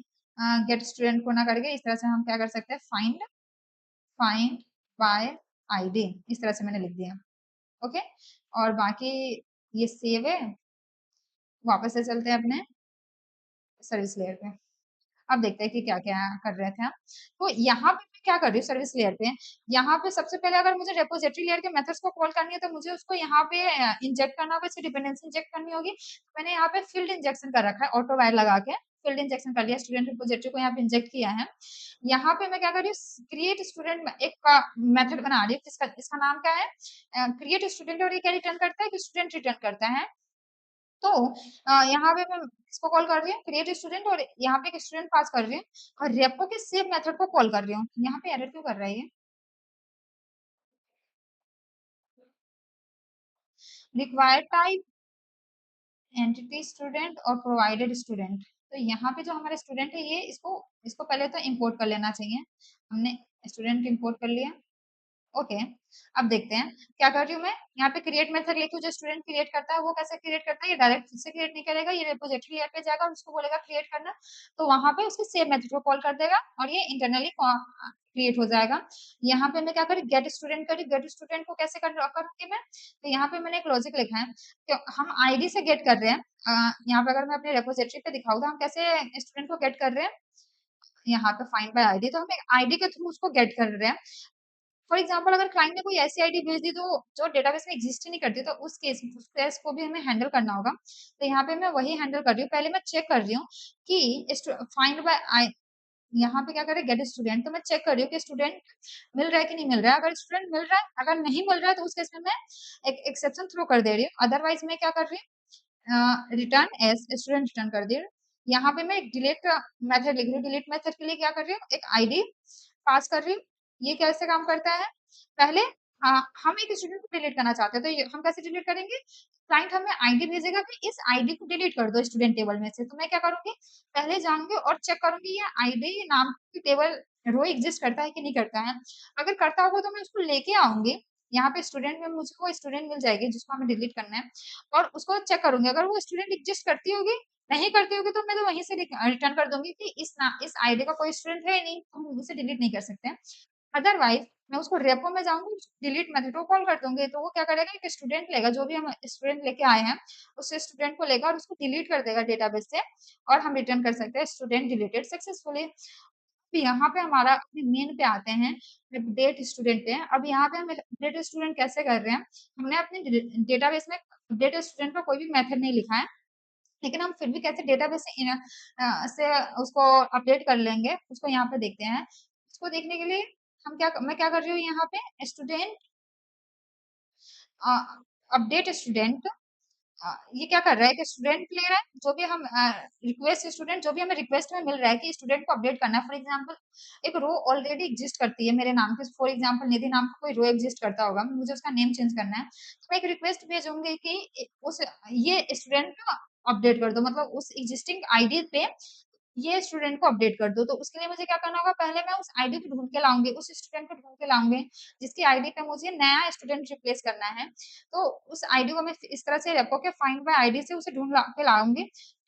गेट स्टूडेंट को ना करके इस तरह से हम क्या कर सकते हैं, फाइंड, फाइंड बाय आईडी, इस तरह से मैंने लिख दिया, ओके। और बाकी ये सेव है, वापस से चलते हैं अपने सर्विस लेयर पे। अब देखते हैं कि क्या क्या कर रहे थे हम। तो यहाँ पे मैं क्या कर रही हूँ सर्विस लेयर पे, यहाँ पे सबसे पहले अगर मुझे रेपोजिटरी लेयर के मेथड्स को कॉल करनी है तो मुझे उसको यहाँ पे इंजेक्ट करना होगा, इसकी डिपेंडेंसी इंजेक्ट करनी होगी। तो मैंने यहाँ पे फील्ड इंजेक्शन कर रखा है, ऑटो वायर लगा के फील्ड इंजेक्शन कर लिया, स्टूडेंट रिपोजिटरी को यहाँ पे इंजेक्ट किया है। यहाँ पे मैं क्या कर रही हूँ, क्रिएट स्टूडेंट एक मेथड बना रही हूँ, जिसका इसका नाम क्या है, क्रिएट स्टूडेंट, और ये क्या रिटर्न करता है कि स्टूडेंट रिटर्न करता है। तो यहाँ पे मैं इसको कॉल कर रही हूँ क्रिएट स्टूडेंट, और यहाँ पे एक स्टूडेंट पास कर रही हूँ, और रेपो के सेव मेथड को कॉल कर रही हूँ। यहाँ पे एरर क्यों कर रहा है ये, रिक्वायर्ड टाइप एंटिटी स्टूडेंट और प्रोवाइडेड स्टूडेंट। तो यहाँ पे जो हमारे स्टूडेंट है ये, इसको इसको पहले तो इंपोर्ट कर लेना चाहिए, हमने स्टूडेंट इंपोर्ट कर लिया, ओके। अब देखते हैं क्या कर रही हूँ मैं, यहाँ पे क्रिएट मेथड लिखी हूँ, जो स्टूडेंट क्रिएट करता है वो कैसे क्रिएट करता है, ये डायरेक्ट खुद से क्रिएट नहीं करेगा, ये रिपोजिटरी लेयर पे जाएगा और उसको बोलेगा क्रिएट करना, तो वहां पे उसके सेव मेथड को कॉल कर देगा और ये इंटरनली क्रिएट हो जाएगा। यहाँ पे मैं क्या करी, गेट स्टूडेंट करी, गेट स्टूडेंट को कैसे करूंगी मैं, तो यहाँ पे मैंने एक लॉजिक लिखा है, तो हम आईडी से गेट कर रहे हैं। यहाँ पे अगर मैं अपने रिपोजिटरी पे दिखाऊँ तो हम कैसे स्टूडेंट को गेट कर रहे हैं, यहाँ पे फाइंड बाय आईडी, तो हम एक आईडी के थ्रू उसको गेट कर रहे हैं। फॉर एग्जाम्पल अगर क्लाइंट ने कोई ऐसी आईडी भेज दी तो जो डेटाबेस में एग्जिस्ट ही नहीं करती, तो उस केस को भी हमें हैंडल करना होगा। तो यहाँ पे मैं वही हैंडल कर रही हूँ, पहले मैं चेक कर रही हूँ कि फाइंड बाय आई, यहाँ पे क्या करें, गेट स्टूडेंट, तो मैं चेक कर रही हूँ कि स्टूडेंट मिल रहा है कि नहीं मिल रहा है, अगर स्टूडेंट मिल रहा है, अगर नहीं मिल रहा है तो उस केस में मैं एक एक्सेप्शन थ्रो कर दे रही हूँ, अदरवाइज मैं क्या कर रही हूँ, रिटर्न एज स्टूडेंट रिटर्न कर दे रही हूँ। यहाँ पे मैं एक डिलीट मेथड लिख रही हूँ, डिलीट मेथड के लिए क्या कर रही हूँ, एक आईडी पास कर रही हूँ। ये कैसे काम करता है, पहले हम एक स्टूडेंट को डिलीट करना चाहते हैं, तो ये हम कैसे डिलीट करेंगे, क्लाइंट हमें आईडी भेजेगा कि इस आईडी को डिलीट कर दो स्टूडेंट टेबल में से, तो मैं क्या करूंगी, पहले जाऊंगी और चेक करूंगी ये आईडी नाम की टेबल रो एग्जिस्ट करता है कि नहीं करता है, अगर करता होगा तो मैं उसको लेके आऊंगी, यहाँ पे स्टूडेंट में मुझे वो स्टूडेंट मिल जाएगी जिसको हमें डिलीट करना है, और उसको चेक करूंगी, अगर वो स्टूडेंट एग्जिस्ट करती होगी, नहीं करती होगी तो मैं तो वहीं से रिटर्न कर दूंगी कि इस आईडी का कोई स्टूडेंट है नहीं, तो हम उसे डिलीट नहीं कर सकते। अदरवाइज मैं उसको रेपो में जाऊंगी, डिलीट मेथड को कॉल कर दूंगी, तो वो क्या करेगा, एक स्टूडेंट लेगा, जो भी हम स्टूडेंट लेके आए हैं उस स्टूडेंट को लेगा और उसको डिलीट कर देगा डेटाबेस से, और हम रिटर्न कर सकते हैं स्टूडेंट डिलीटेड सक्सेसफुली। तो यहाँ पे हमारा अपने मेन पे आते हैं, अपडेट स्टूडेंट पे। अब यहाँ पे हम अपडेट स्टूडेंट कैसे कर रहे हैं, हमने अपने डेटाबेस में अपडेट स्टूडेंट का कोई भी मेथड नहीं लिखा है, लेकिन हम फिर भी कैसे डेटाबेस से उसको अपडेट कर लेंगे, उसको यहाँ पे देखते हैं। उसको देखने के लिए मैं क्या कर रही हूँ, यहाँ पे स्टूडेंट अपडेट स्टूडेंट, ये क्या कर रहा है कि स्टूडेंट ले रहा है, जो भी हम रिक्वेस्ट स्टूडेंट, जो भी हमें रिक्वेस्ट में मिल रहा है कि स्टूडेंट को अपडेट करना है, फॉर एग्जांपल एक रो ऑलरेडी एग्जिस्ट करती है मेरे नाम के, फॉर एग्जांपल निधि नाम का कोई रो एग्जिस्ट करता होगा, मुझे उसका नेम चेंज करना है, तो मैं एक रिक्वेस्ट भेजूंगी कि उस ये स्टूडेंट को अपडेट कर दो, मतलब उस एग्जिस्टिंग आईडी पे ये स्टूडेंट को अपडेट कर दो, तो उसके लिए मुझे क्या करना होगा, पहले मैं उस आईडी को ढूंढ के लाऊंगी, उस स्टूडेंट को ढूंढ के लाऊंगी जिसकी आईडी पे मुझे नया स्टूडेंट रिप्लेस करना है, तो उस आईडी को मैं इस तरह से रेपो के फाइंड बाय आईडी से उसे ढूंढ के लाऊंगी,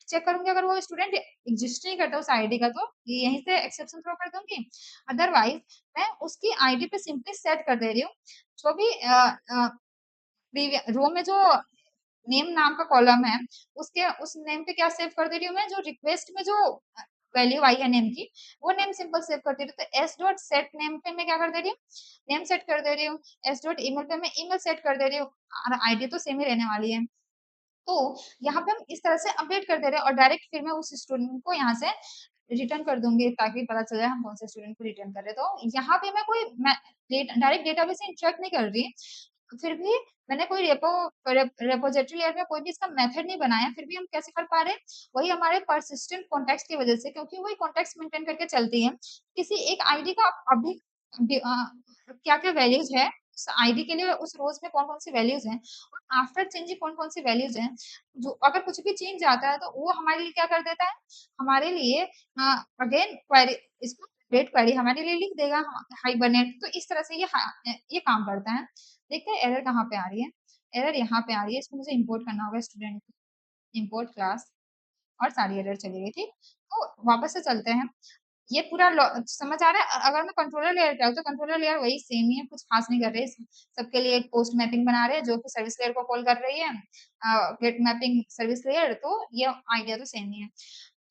चेक करूंगी, अगर वो स्टूडेंट एग्जिस्ट नहीं करता उस आईडी का तो यहीं से एक्सेप्शन थ्रो कर दूंगी, अदरवाइज मैं उसकी आईडी पे सिंपली सेट कर दे रही हूँ जो भी रो में जो नेम नाम का कॉलम है, उसके उस नेम पे क्या सेव कर दे रही हूँ मैं, जो रिक्वेस्ट में जो वैल्यू आई है नेम की, वो नेम सिंपल सेव कर दे रही हूँ। तो एस डॉट सेट नेम पे मैं क्या कर दे रही हूँ, नेम सेट कर दे रही हूँ। एस डॉट ईमेल पे मैं ईमेल सेट कर दे रही हूँ, और आईडी तो सेम ही रहने वाली है। तो यहाँ पे हम इस तरह से अपडेट कर दे रहे हैं, और डायरेक्ट फिर मैं उस स्टूडेंट को यहाँ से रिटर्न कर दूंगी, ताकि पता चल जाए हम कौन से स्टूडेंट को रिटर्न कर रहे हैं। तो यहाँ पे मैं कोई डायरेक्ट डेटाबेस से इंटरेक्ट नहीं कर रही, फिर भी मैंने कोई रेपोजिटरी लेयर में कोई भी इसका मेथड नहीं बनाया, फिर भी हम कैसे कर पा रहे हैं, वही हमारे परसिस्टेंट कॉन्टेक्स्ट की वजह से, क्योंकि वही कॉन्टेक्स्ट मेंटेन करके चलती है। किसी एक आईडी का अभी क्या क्या वैल्यूज है, उस आईडी के लिए उस रोज में कौन कौन सी वैल्यूज हैं, और आफ्टर चेंजिंग कौन कौन सी वैल्यूज हैं, जो अगर कुछ भी चेंज आता है तो वो हमारे लिए क्या कर देता है, हमारे लिए अगेन क्वेरी, इसको अपडेट क्वेरी हमारे लिए लिख देगा, हाइबरनेट। तो इस तरह से ये काम करता है। देखते हैं एरर कहाँ पे आ रही है। एरर यहाँ पे आ रही है, इसको मुझे इंपोर्ट करना होगा, स्टूडेंट इंपोर्ट क्लास, और सारी एरर चली गई। ठीक, तो वापस से चलते हैं। ये पूरा समझ आ रहा है। अगर मैं कंट्रोलर लेयर पे आऊँ, तो कंट्रोलर लेयर वही सेम ही है, कुछ खास नहीं कर रहे हैं। सबके लिए एक पोस्ट मैपिंग बना रहे हैं जो कि सर्विस लेयर को कॉल कर रही है, गेट मैपिंग सर्विस लेयर। तो ये आइडिया तो सेम ही है।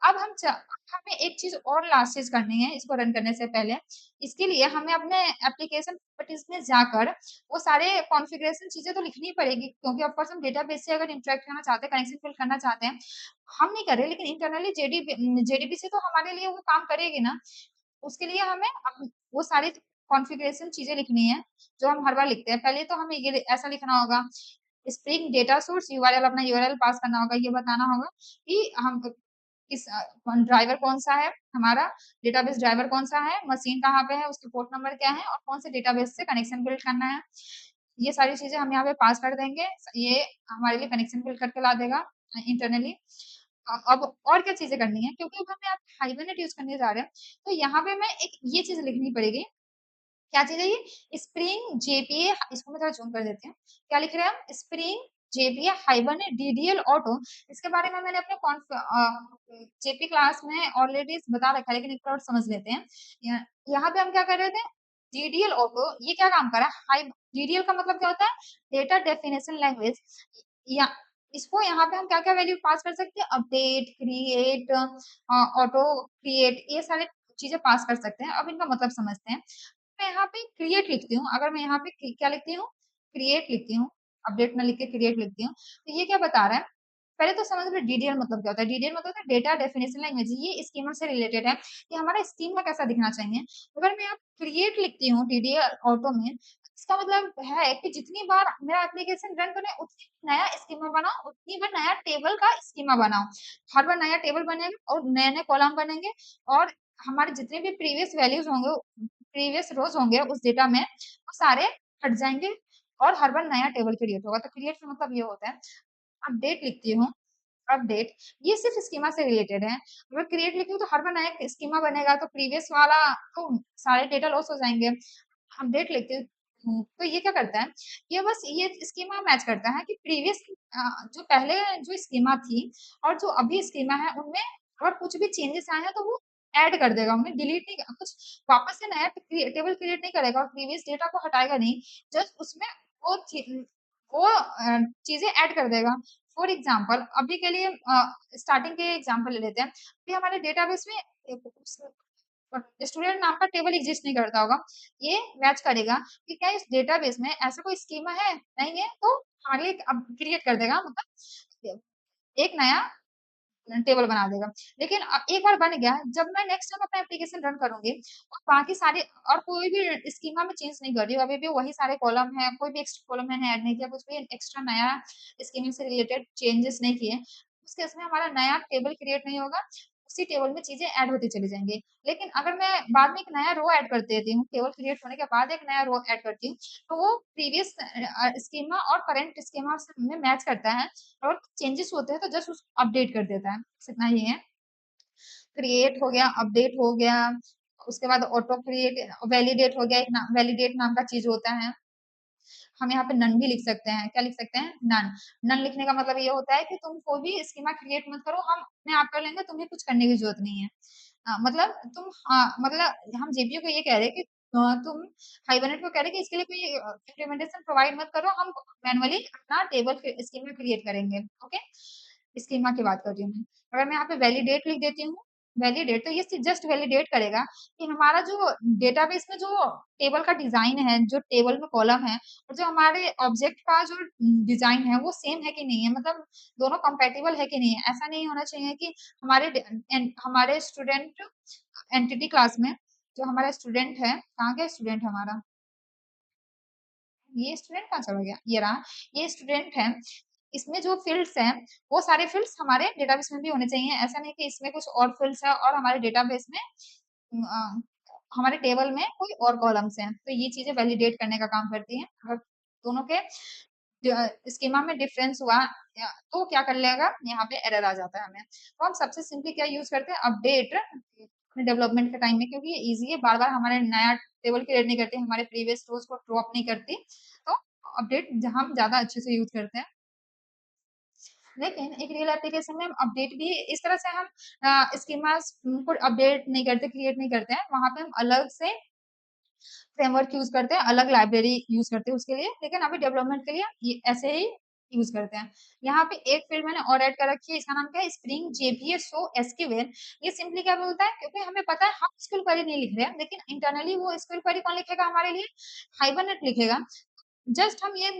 अब हमें एक चीज और लास्ट चीज करनी है इसको रन करने से पहले। इसके लिए हमें अपने एप्लीकेशन प्रॉपर्टीज में जाकर वो सारे कॉन्फ़िगरेशन चीजें तो लिखनी ही पड़ेगी, क्योंकि ऑफ कोर्स हम डेटाबेस से अगर इंटरेक्ट करना चाहते हैं, कनेक्शन बिल्ड करना चाहते हैं, हम नहीं कर रहे, लेकिन इंटरनली जेडीबी से तो हमारे लिए वो काम करेगी ना। उसके लिए हमें वो सारी कॉन्फ़िगरेशन चीजें लिखनी है, जो हम हर बार लिखते हैं। पहले तो हमें ये ऐसा लिखना होगा, स्प्रिंग डेटा सोर्स यूआरएल, अपना यूआरएल पास करना होगा, ये बताना होगा कि हम किस ड्राइवर कौन सा है हमारा, डेटाबेस ड्राइवर कौन सा है, मशीन कहाँ पे है, उसके पोर्ट नंबर क्या है, और कौन से डेटाबेस से कनेक्शन बिल्ड करना है। ये सारी चीजें हम यहाँ पे पास कर देंगे, ये हमारे लिए कनेक्शन बिल्ड करके ला देगा इंटरनली। अब और क्या चीजें करनी है, क्योंकि अब हमें आप हाइबरनेट यूज करने जा रहे हैं, तो यहाँ पे मैं एक ये चीज लिखनी पड़ेगी। क्या चीज है ये, स्प्रिंग जेपीए, इसको मैं थोड़ा जूम कर देती हूँ। क्या लिख रहे हैं हम, spring JPA hibernate DDL auto. इसके बारे में मैंने अपने जेपी क्लास में ऑलरेडी बता रखा है, लेकिन एक बार और समझ लेते हैं। यहाँ पे हम क्या कर रहे थे, डीडीएल ऑटो ये क्या काम कर रहा है, हाई डीडीएल का मतलब क्या होता है, डेटा डेफिनेशन लैंग्वेज। या इसको यहाँ पे हम क्या क्या वैल्यू पास कर सकते हैं, अपडेट, क्रिएट, ऑटो क्रिएट, ये सारे चीजें पास कर सकते हैं। अब इनका मतलब समझते हैं। मैं यहाँ पे क्रिएट लिखती हूँ, अगर मैं यहाँ पे क्या लिखती हूँ, क्रिएट लिखती हूँ, अपडेट ना लिख के क्रिएट लिखती हूँ, तो ये क्या बता रहा है। पहले तो समझ लो डीडीएल मतलब क्या होता है। डीडीएल मतलब होता है डेटा डेफिनेशन लैंग्वेज, ये स्कीमा से रिलेटेड है कि हमारा स्कीमा कैसा दिखना चाहिए। अगर मैं आप क्रिएट लिखती हूँ डीडीएल ऑटो में, इसका मतलब है कि जितनी बार मेरा एप्लीकेशन रन करे, उतनी नया स्कीमा बनाओ, उतनी बार नया टेबल का स्कीमा बनाओ। हर बार नया टेबल बनेगा और नए नए कॉलम बनेंगे, और हमारे जितने भी प्रीवियस वैल्यूज होंगे, प्रीवियस रोज होंगे उस डेटा में, वो सारे हट जाएंगे, और हर बार नया टेबल क्रिएट होगा। तो क्रिएट का मतलब ये होता है। अपडेट लिखती हूँ, अपडेट ये सिर्फ स्कीमा से रिलेटेड है। अगर क्रिएट लिखी हूँ तो हर बार नया स्कीमा बनेगा, तो प्रीवियस वाला तो सारे डेटा लॉस हो जाएंगे। अपडेट लिखती हूँ तो ये क्या करता है, ये बस ये स्कीमा मैच करता है कि प्रीवियस जो पहले जो स्कीमा थी और जो अभी स्कीमा है, उनमें अगर कुछ भी चेंजेस आए हैं तो वो ऐड कर देगा, उन्हें डिलीट नहीं, कुछ वापस से नया टेबल क्रिएट नहीं करेगा, और प्रीवियस डेटा को हटाएगा नहीं, जस्ट उसमें वो वो चीजें ऐड कर देगा। फॉर एग्जाम्पल अभी के लिए स्टार्टिंग के एग्जाम्पल ले लेते हैं। अभी हमारे डेटाबेस में स्टूडेंट नाम का टेबल एग्जिस्ट नहीं करता होगा, ये मैच करेगा कि क्या इस डेटाबेस में ऐसा कोई स्कीमा है, नहीं है, तो हमारे लिए अब क्रिएट कर देगा, मतलब एक नया टेबल बना देगा। लेकिन एक बार बन गया, जब मैं नेक्स्ट टाइम अपना एप्लीकेशन रन करूंगी और बाकी सारे और कोई भी स्कीमा में चेंज नहीं कर रही हूँ, अभी भी वही सारे कॉलम है, कोई भी एक्स्ट्रा कॉलम मैंने ऐड नहीं किया, कुछ भी एक्स्ट्रा नया स्कीमा से रिलेटेड चेंजेस नहीं किए, उस केस में हमारा नया टेबल क्रिएट नहीं होगा, उसी टेबल में चीजें ऐड होती चली जाएंगी। लेकिन अगर मैं बाद में एक नया रो ऐड कर देती हूँ, टेबल क्रिएट होने के बाद एक नया रो ऐड करती हूँ, तो वो प्रीवियस स्कीमा और करंट स्कीमा में मैच करता है, और चेंजेस होते हैं तो जस्ट उसको अपडेट कर देता है। बस इतना ही है। क्रिएट हो गया, अपडेट हो गया, उसके बाद ऑटो क्रिएट, वैलिडेट हो गया, एक वैलिडेट नाम का चीज होता है। हम यहाँ पे नन भी लिख सकते हैं, क्या लिख सकते हैं, नन। नन लिखने का मतलब ये होता है कि तुम कोई भी स्कीमा क्रिएट मत करो, हम अपने आप कर लेंगे, तुम्हें कुछ करने की जरूरत नहीं है। मतलब तुम, हाँ मतलब हम जेपीयू को ये कह रहे हैं कि तुम हाइबरनेट को कह रहे कि इसके लिए कोई इम्प्लीमेंटेशन प्रोवाइड मत करो, हम मैनुअली अपना टेबल स्कीमा क्रिएट करेंगे। ओके, स्कीमा की बात कर रही हूँ मैं। अगर मैं यहाँ पे वैलिडेट लिख देती हूँ, वैलिडेट, तो ये जस्ट वैलिडेट करेगा कि हमारा जो डेटाबेस में जो टेबल का डिजाइन है, जो टेबल में कॉलम है और जो हमारे ऑब्जेक्ट का जो डिजाइन है वो सेम है कि नहीं है, मतलब दोनों कंपेटेबल है कि नहीं है। ऐसा नहीं होना चाहिए कि हमारे स्टूडेंट एंटिटी क्लास में जो हमारा स्टूडेंट है, कहाँ गया स्टूडेंट हमारा, ये स्टूडेंट कहाँ चला गया, ये रहा, ये स्टूडेंट है। इसमें जो फील्ड्स हैं वो सारे फील्ड्स हमारे डेटाबेस में भी होने चाहिए। ऐसा नहीं कि इसमें कुछ और फील्ड्स है और हमारे डेटाबेस में हमारे टेबल में कोई और कॉलम्स हैं। तो ये चीजें वैलिडेट करने का काम करती हैं। अगर दोनों के स्कीमा में डिफरेंस हुआ तो क्या कर लेगा, यहाँ पे एरर आ जाता है हमें। तो हम सबसे सिंपली क्या यूज करते हैं, अपडेट, डेवलपमेंट के टाइम में, क्योंकि ये इजी है, बार बार हमारे नया टेबल क्रिएट नहीं करती, हमारे प्रीवियस रोज को ड्रॉप नहीं करती। तो अपडेट जहाँ हम ज्यादा अच्छे से यूज करते हैं। लेकिन एक रियल एप्लीकेशन में हम अपडेट भी इस तरह से हम स्कीमास को अपडेट नहीं करते, क्रिएट नहीं करते हैं, वहां पे हम अलग से फ्रेमवर्क यूज करते हैं, अलग लाइब्रेरी यूज करते हैं उसके लिए। लेकिन अभी डेवलपमेंट के लिए ये ऐसे ही यूज करते हैं। यहाँ पे एक फील्ड मैंने और ऐड कर रखी है, इसका नाम क्या है, स्प्रिंग जेपीएसओ एसक्यूएल। ये सिंपली क्या बोलता है, क्योंकि हमें पता है हम एसक्यूएल क्वेरी नहीं लिख रहे हैं, लेकिन इंटरनली वो एसक्यूएल क्वेरी कौन लिखेगा हमारे लिए, हाइबरनेट लिखेगा। जस्ट हम ये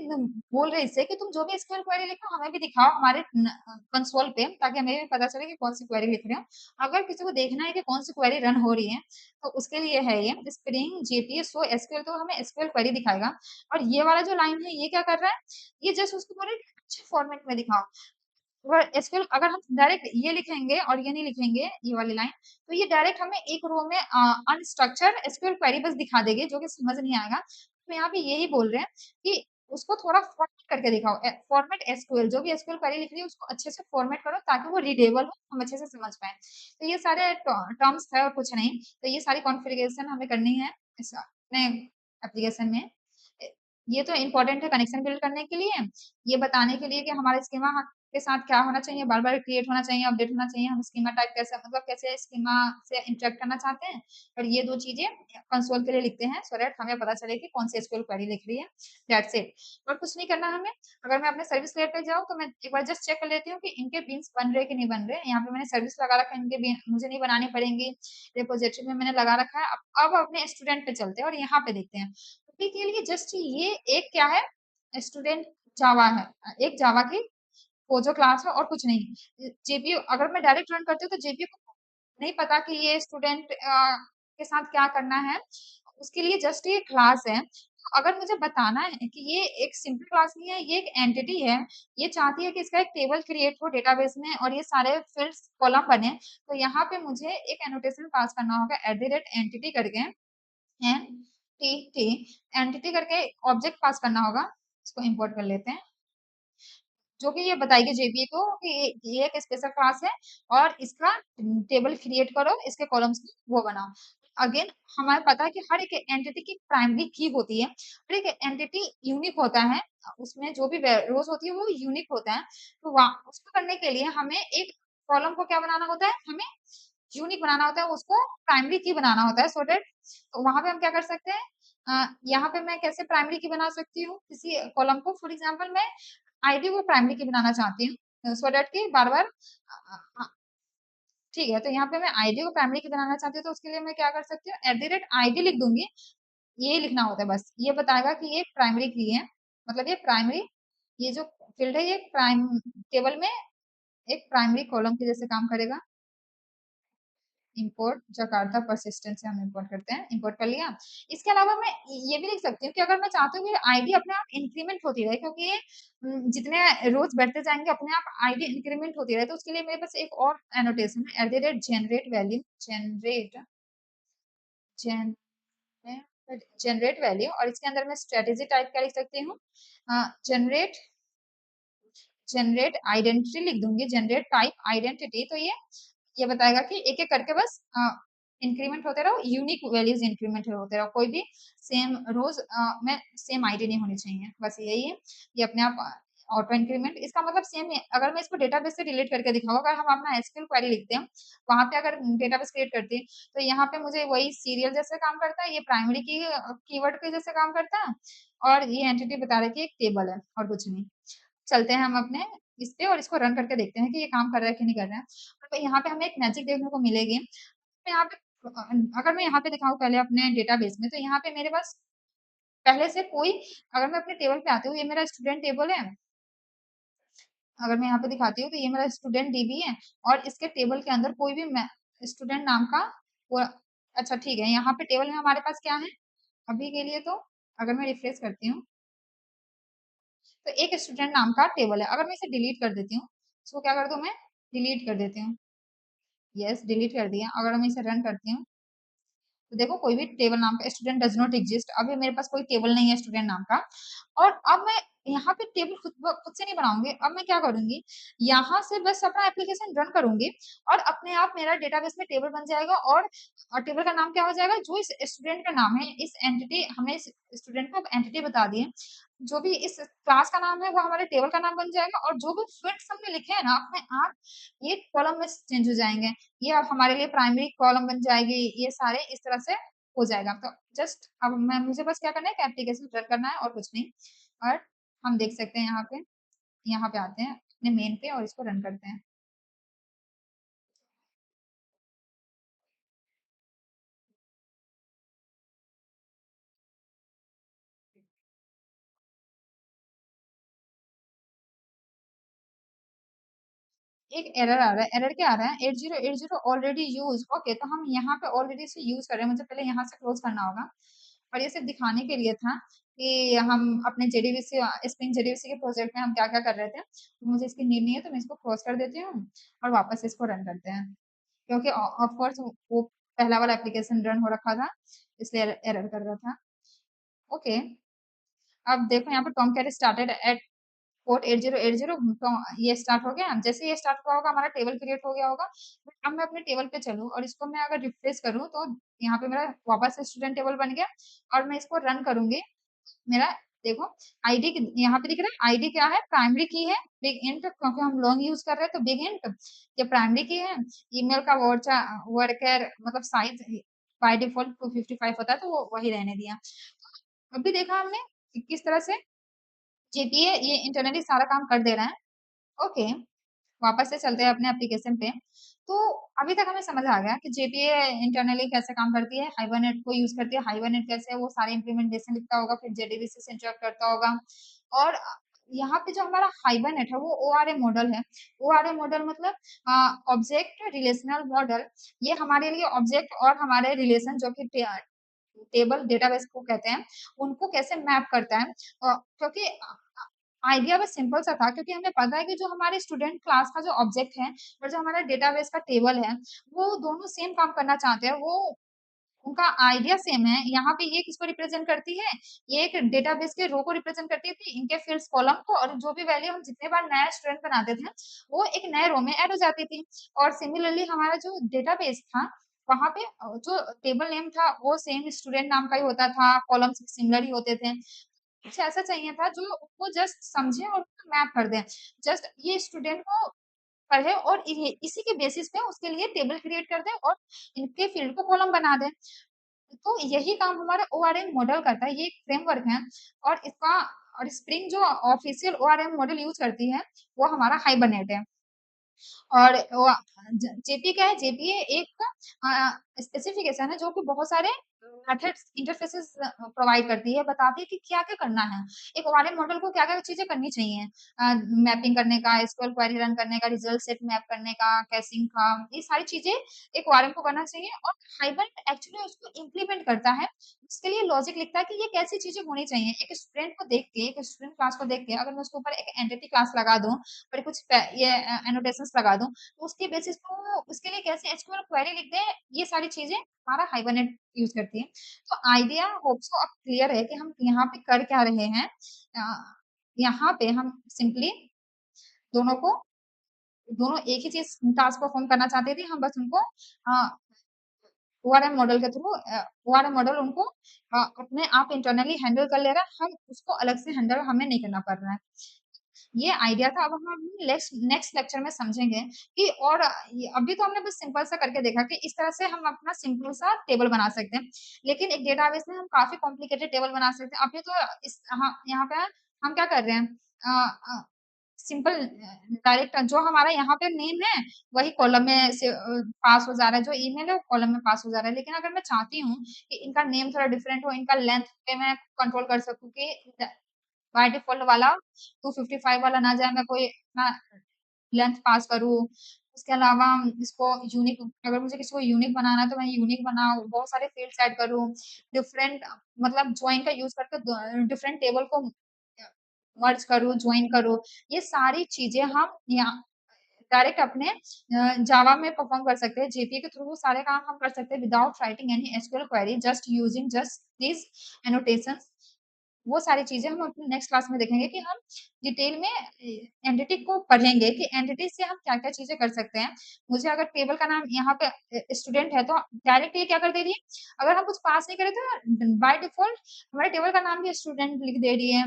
बोल रहे इससे कि तुम जो भी एसक्यूएल क्वेरी लिखो हमें भी दिखाओ हमारे कंसोल पे, ताकि हमें भी पता चले कि कौन सी क्वेरी लिख रहे हो। अगर किसी को देखना है कि कौन सी क्वेरी रन हो रही है, तो उसके लिए है ये स्प्रिंग जेपीएस सो एसक्यूएल, तो हमें एसक्यूएल क्वेरी दिखाएगा। और ये वाला जो लाइन है ये क्या कर रहा है, ये जस्ट उसको पूरे अच्छे फॉर्मेट में दिखाओ। अगर एसक्यूएल अगर हम डायरेक्ट ये लिखेंगे और ये नहीं लिखेंगे ये वाली लाइन, तो ये डायरेक्ट हमें एक रो में अनस्ट्रक्चर्ड एसक्यूएल क्वेरी बस दिखा देगी, जो कि समझ नहीं आएगा। तो यहाँ पे यही बोल रहे हैं कि उसको थोड़ा फॉर्मेट करके दिखाओ, फॉर्मेट एसक्यूएल, जो भी एसक्यूएल क्वेरी लिख रही है उसको अच्छे से फॉर्मेट करो ताकि वो रीडेबल हो, हम अच्छे से समझ पाए। तो ये सारे टर्म्स है और कुछ नहीं। तो ये सारी कॉन्फ़िगरेशन हमें करनी है इस अपने एप्लीकेशन में। ये तो इम्पोर्टेंट है कनेक्शन बिल्ड करने के लिए, ये बताने के लिए कि हमारा स्कीमा के साथ क्या होना चाहिए, बार बार क्रिएट होना चाहिए, अपडेट होना चाहिए, हम स्कीमा टाइप कैसे, मतलब कैसे स्कीमा से इंटरेक्ट करना चाहते हैं। और ये दो चीजें कंसोल के लिए लिखते हैं सो दैट हमें पता चले कि कौन सी एसक्यूएल क्वेरी लिख रही है। दैट्स इट, और कुछ नहीं करना हमें। अगर मैं अपने सर्विस लेयर पे जाऊँ तो मैं एक बार जस्ट चेक कर लेती हूँ कि इनके बीन्स बन रहे कि नहीं बन रहे। यहाँ पे मैंने सर्विस लगा रखा है, इनके बीन मुझे नहीं बनानी पड़ेंगी, रिपोजिटरी में मैंने लगा रखा है। अब अपने स्टूडेंट पे चलते हैं और यहाँ पे देखते हैं। अभी के लिए जस्ट ये एक क्या है, स्टूडेंट जावा है, एक जावा की पोजो क्लास है और कुछ नहीं। जेपीयू अगर मैं डायरेक्ट रन करती हूँ तो जेपीयू को नहीं पता कि ये स्टूडेंट के साथ क्या करना है, उसके लिए जस्ट ये क्लास है। तो अगर मुझे बताना है कि ये एक सिंपल क्लास नहीं है, ये एक एंटिटी है, ये चाहती है कि इसका एक टेबल क्रिएट हो डेटाबेस में और ये सारे फील्ड्स कॉलम बने, तो यहाँ पे मुझे एक एनोटेशन पास करना होगा @एंटिटी करके, एंटिटी, एंटिटी करके ऑब्जेक्ट पास करना होगा। इसको इंपोर्ट कर लेते हैं, जो कि ये बताएगी जेबीए को कि ये एक स्पेशल क्लास है और इसका टेबल क्रिएट करो, इसके कॉलम्स वो बनाओ। अगेन हमें पता है कि हर एक एंटिटी की प्राइमरी की होती है, हर एक एंटिटी यूनिक होता है, उसमें जो भी रोज होती है वो यूनिक होता है। तो वहाँ उसको करने के लिए हमें एक कॉलम को क्या बनाना होता है, हमें यूनिक बनाना होता है, उसको प्राइमरी की बनाना होता है सो दैट। तो वहां पे हम क्या कर सकते हैं, यहाँ पे मैं कैसे प्राइमरी की बना सकती हूँ किसी कॉलम को, फॉर एग्जाम्पल मैं आईडी को प्राइमरी की बनाना चाहती हूँ सो दैट कि बार बार, ठीक है, तो यहाँ पे मैं आईडी को प्राइमरी की बनाना चाहती हूँ, तो उसके लिए मैं क्या कर सकती हूँ, @id लिख दूंगी। ये लिखना होता है बस, ये बताएगा कि ये प्राइमरी की है, मतलब ये प्राइमरी, ये जो फील्ड है ये प्राइम टेबल में एक प्राइमरी कॉलम के जैसे काम करेगा। इंपोर्ट जकार्ता परसिस्टेंट से हम इंपोर्ट करते हैं, इंपोर्ट कर लिया। इसके अलावा मैं ये भी लिख सकती हूँ कि अगर मैं चाहती हूँ कि आईडी अपने आप इंक्रीमेंट होती रहे, क्योंकि ये जितने रोज बढ़ते जाएंगे अपने आप आईडी इंक्रीमेंट होती रहे, तो उसके लिए मेरे पास एक और एनोटेशन है, @जनरेट वैल्यू, जनरेट वैल्यू, और इसके अंदर मैं स्ट्रेटेजी टाइप क्या लिख सकती हूँ, जनरेट जनरेट आइडेंटिटी लिख दूंगी, जनरेट टाइप आइडेंटिटी। तो ये बताएगा कि एक एक करके बस इंक्रीमेंट होते रहो, यूनिक वैल्यूज इंक्रीमेंट होते रहो, कोई भी सेम रोज में सेम आईडी नहीं होनी चाहिए, बस यही है। ये अपने आप ऑटो इंक्रीमेंट इसका मतलब सेम है। अगर मैं इसको डेटाबेस से रिलेट करके दिखाऊँ, अगर हम अपना एसक्यूएल क्वेरी लिखते हैं, वहाँ पे अगर डेटाबेस क्रिएट करते हैं, तो यहाँ पे मुझे वही सीरियल जैसे काम करता है, ये प्राइमरी की कीवर्ड के जैसे काम करता है, और ये एंटिटी बता रही है कि एक टेबल है और कुछ नहीं। चलते हैं हम अपने इस पे और इसको रन करके देखते हैं कि ये काम कर रहा है कि नहीं कर रहा है। तो यहाँ पे हमें एक मैजिक देखने को मिलेगी। तो यहाँ पे अगर मैं यहाँ पे दिखाऊँ पहले अपने डेटाबेस में, तो यहाँ पे मेरे पास पहले से कोई, अगर मैं अपने टेबल पे आती हूँ, ये मेरा स्टूडेंट टेबल है। अगर मैं यहाँ पे दिखाती हूँ तो ये मेरा स्टूडेंट डीबी है, और इसके टेबल के अंदर कोई भी स्टूडेंट नाम का वो, अच्छा ठीक है, यहाँ पे टेबल में हमारे पास क्या है अभी के लिए, तो अगर मैं रिफ्रेश करती हूँ तो एक स्टूडेंट नाम का टेबल है। अगर मैं इसे डिलीट कर देती हूँ, इसको क्या कर दूँ मैं, डिलीट कर देती हूँ। यस, डिलीट कर दिया। अगर मैं इसे रन करती हूँ तो देखो कोई भी टेबल नाम का स्टूडेंट डज नॉट एग्जिस्ट। अभी मेरे पास कोई टेबल नहीं है स्टूडेंट नाम का। और अब मैं यहाँ पे टेबल खुद से नहीं बनाऊंगी। अब मैं क्या करूंगी, यहाँ से बस अपना एप्लीकेशन रन करूंगी और अपने आप मेरा डेटाबेस में टेबल बन जाएगा। और टेबल का नाम क्या हो जाएगा, जो इस स्टूडेंट का नाम है, इस एंटिटी, हमने इस स्टूडेंट को एंटिटी बता दी है, जो भी इस क्लास का नाम है वो हमारे टेबल का नाम बन जाएगा। और जो भी फिल्ड्स हमने लिखे हैं ना, अपने आप ये कॉलम में चेंज हो जाएंगे। ये अब हमारे लिए प्राइमरी कॉलम बन जाएगी। ये सारे इस तरह से हो जाएगा। तो जस्ट अब मैं, मुझे बस क्या करना है कि एप्लीकेशन रन करना है और कुछ नहीं। और हम देख सकते हैं यहाँ पे आते हैं अपने मेन पे और इसको रन करते हैं। एक एरर आ रहा है। एरर क्या आ रहा है, 8080 ऑलरेडी यूज। ओके, तो हम यहाँ पे ऑलरेडी इसे यूज कर रहे हैं। मुझे पहले यहाँ से क्लोज करना होगा। और ये सिर्फ दिखाने के लिए था कि हम अपने जेडीबीसी, स्प्रिंग जेडीबीसी के प्रोजेक्ट में हम क्या क्या कर रहे थे। तो मुझे इसकी नीड नहीं है, तो मैं इसको क्लोज कर देती हूँ और वापस इसको रन करते हैं। क्योंकि ऑफ कोर्स वो पहला वाला एप्लीकेशन रन हो रखा था, इसलिए एरर कर रहा था। ओके, अब देखो यहाँ पे Tom carry started at port 8080, तो ये स्टार्ट हो गया। जैसे ये स्टार्ट हुआ होगा, हमारा टेबल क्रिएट हो गया होगा। अब मैं अपने टेबल पे चलूँ और इसको मैं अगर रिफ्रेश करूँ, तो यहाँ पे मेरा वापस से स्टूडेंट टेबल बन गया। और मैं इसको रन करूंगी, मेरा देखो आईडी यहाँ पे दिख रहा है। आईडी क्या है, प्राइमरी की है, बिग इंट, क्योंकि हम लॉन्ग यूज कर रहे हैं तो बिग इंट ये प्राइमरी की है। ईमेल का वर्कर मतलब साइज बाय डिफॉल्ट 255 होता है, तो वो वही रहने दिया। अभी देखा हमने कि किस तरह से जेपीए ये इंटरनली सारा काम कर दे रहा है। ओके, वापस से चलते हैं अपने एप्लीकेशन पे। तो अभी तक हमें समझ आ गया कि जेपीए इंटरनली कैसे काम करती है, हाइबरनेट को यूज करती है। हाइबरनेट कैसे है, वो सारे इंप्लीमेंटेशन लिखता होगा, फिर जेडीबीसी से इंटरेक्ट करता होगा। और यहाँ पे जो हमारा हाइबरनेट है वो ओआरएम मॉडल है। ओआरएम मॉडल मतलब ऑब्जेक्ट रिलेशनल मॉडल। ये हमारे लिए ऑब्जेक्ट और हमारे रिलेशन, जो कि टेबल डेटाबेस को कहते हैं, उनको कैसे मैप करता है। क्योंकि आइडिया बस सिंपल सा था, क्योंकि हमें पता है कि जो हमारे स्टूडेंट क्लास का जो ऑब्जेक्ट है और जो हमारा डेटाबेस का टेबल है, वो दोनों सेम काम करना चाहते हैं। वो उनका आइडिया सेम है। यहाँ पे ये किसको रिप्रेजेंट करती है, ये एक डेटाबेस के रो को रिप्रेजेंट करती थी, इनके फील्ड्स कॉलम को। और जो भी वैल्यू हम जितने बार नया स्टूडेंट बनाते थे, वो एक नए रो में ऐड हो जाती थी। और सिमिलरली हमारा जो डेटाबेस था, वहां पे जो टेबल नेम था वो सेम स्टूडेंट नाम का ही होता था, कॉलम्स सिमिलर ही होते थे। कुछ ऐसा चाहिए था जो उसको जस्ट समझे और मैप कर दे, जस्ट ये स्टूडेंट को पढ़े और इसी के बेसिस पे उसके लिए टेबल क्रिएट कर दे और इनके फील्ड को कॉलम बना दे। तो यही काम हमारा ओआरएम मॉडल करता है। ये एक फ्रेमवर्क है। और इसका, और स्प्रिंग जो ऑफिशियल ओआरएम मॉडल यूज करती है, वो हमारा हाइबरनेट है। और जेपी क्या है, जेपी एक स्पेसिफिकेशन है जो कि बहुत सारे मेथड्स इंटरफेसेस प्रोवाइड करती है, बताती है कि क्या क्या करना है। एक ओआरएम मॉडल को क्या क्या चीजें करनी चाहिए, मैपिंग करने का, एसक्यूएल क्वेरी रन करने का, रिजल्ट सेट मैप करने का, कैशिंग का, ये सारी चीजें एक ओआरएम को करना चाहिए। और हाइबरनेट एक्चुअली उसको इम्प्लीमेंट करता है। उसके लिए लॉजिक लिखता है कि ये कैसी चीजें होनी चाहिए। एक स्टूडेंट को देख के, एक स्टूडेंट क्लास को देख के, अगर मैं उसके ऊपर एक एंटिटी क्लास लगा दूं और कुछ ये एनोटेशंस लगा दूं, तो उसके बेसिस पे वो उसके लिए कैसे एसक्यूएल क्वेरी लिख दें, ये सारी चीजें हमारा हाइबरनेट यूज करती है। तो आइडिया होप सो अब क्लियर है कि हम यहाँ पे कर क्या रहे हैं। यहाँ पे हम सिंपली दोनों को, दोनों एक ही चीज टास्क परफॉर्म करना चाहते थे। हम बस उनको ओआरएम मॉडल के थ्रू, ओआरएम मॉडल उनको अपने आप इंटरनली हैंडल कर ले रहा है। हम उसको अलग से हैंडल हमें नहीं करना पड़ रहा है। ये आइडिया था, अब हम नेक्स्ट नेक्स्ट लेक्चर में समझेंगे कि और ये अभी तो हमने बस सिंपल सा करके देखा कि इस तरह से हम अपना सिंपल सा टेबल बना सकते हैं। लेकिन एक डेटाबेस में हम काफ़ी कॉम्प्लिकेटेड टेबल बना सकते हैं। अभी तो इस हाँ, यहाँ पे हम क्या कर रहे हैं सिंपल डायरेक्ट जो हमारा यहाँ पे नेम है, वही कॉलम में से पास हो जा रहा है, जो ईमेल है वो कॉलम में पास हो जा रहा है। लेकिन अगर मैं चाहती हूँ कि इनका नेम थोड़ा डिफरेंट हो, इनका लेंथ पे मैं कंट्रोल कर सकूँ कि बाय डिफ़ॉल्ट वाला 255 वाला ना जाए, मैं कोई अपना लेंथ पास करूँ। उसके अलावा इसको यूनिक अगर मुझे किसी को यूनिक बनाना है तो मैं यूनिक बनाऊँ, बहुत सारे फ़ील्ड्स ऐड करूँ, डिफरेंट मतलब जॉइन का यूज़ करके डिफरेंट टेबल को मर्ज करूँ, जॉइन करूँ। ये सारी चीज़ें हम यहाँ डायरेक्ट अपने जावा में परफ़ॉर्म कर सकते हैं। जेपीई के थ्रू वो सारे काम हम कर सकते हैं without writing any SQL query, just using just these annotations. वो सारी चीज़ें हम अपने नेक्स्ट क्लास में देखेंगे कि हम डिटेल में एंटिटी को पढ़ेंगे कि एंटिटी से हम क्या-क्या चीज़ें कर सकते हैं। मुझे अगर टेबल का नाम यहाँ पे स्टूडेंट है तो डायरेक्ट ये क्या कर दे रही है, अगर हम कुछ पास नहीं करें तो बाय डिफ़ॉल्ट हमारे टेबल का नाम भी स्टूडेंट लिख दे रही है।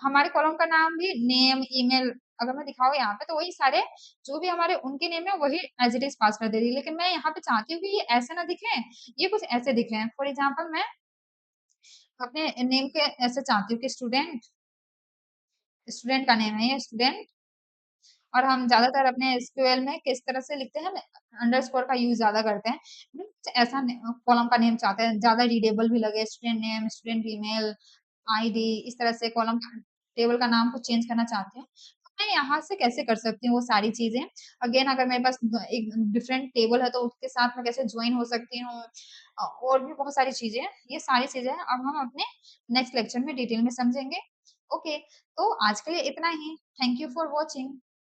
हमारे कॉलम का नाम भी नेम, ईमेल अगर मैं दिखाऊँ यहाँ पे तो वही सारे जो भी हमारे उनके नेम है वही एज़ इट इज़ पास कर दे रही है। लेकिन मैं यहाँ पे चाहती हूँ कि ये ऐसे ना दिखें, ये कुछ ऐसे दिखें। फॉर एग्ज़ाम्पल मैं अपने नेम के ऐसे चाहती हूँ कि स्टूडेंट स्टूडेंट का नेम है ये स्टूडेंट और हम ज़्यादातर अपने एसक्यूएल में किस तरह से लिखते हैं हम अंडरस्कोर का यूज़ ज़्यादा करते हैं। ऐसा कॉलम का नेम चाहते हैं, ज़्यादा रीडेबल भी लगे, student name, student email, ID इस तरह से कॉलम टेबल का नाम को चेंज करना चाहती हूँ। तो मैं यहाँ से कैसे कर सकती हूँ वो सारी चीज़ें? अगेन अगर मेरे पास एक डिफरेंट टेबल है तो उसके साथ मैं कैसे जॉइन हो सकती हूँ? और भी बहुत सारी चीज़ें हैं। ये सारी चीज़ें अब हम अपने नेक्स्ट लेक्चर में डिटेल में समझेंगे। ओके, तो आज के लिए इतना ही। Thank you for watching.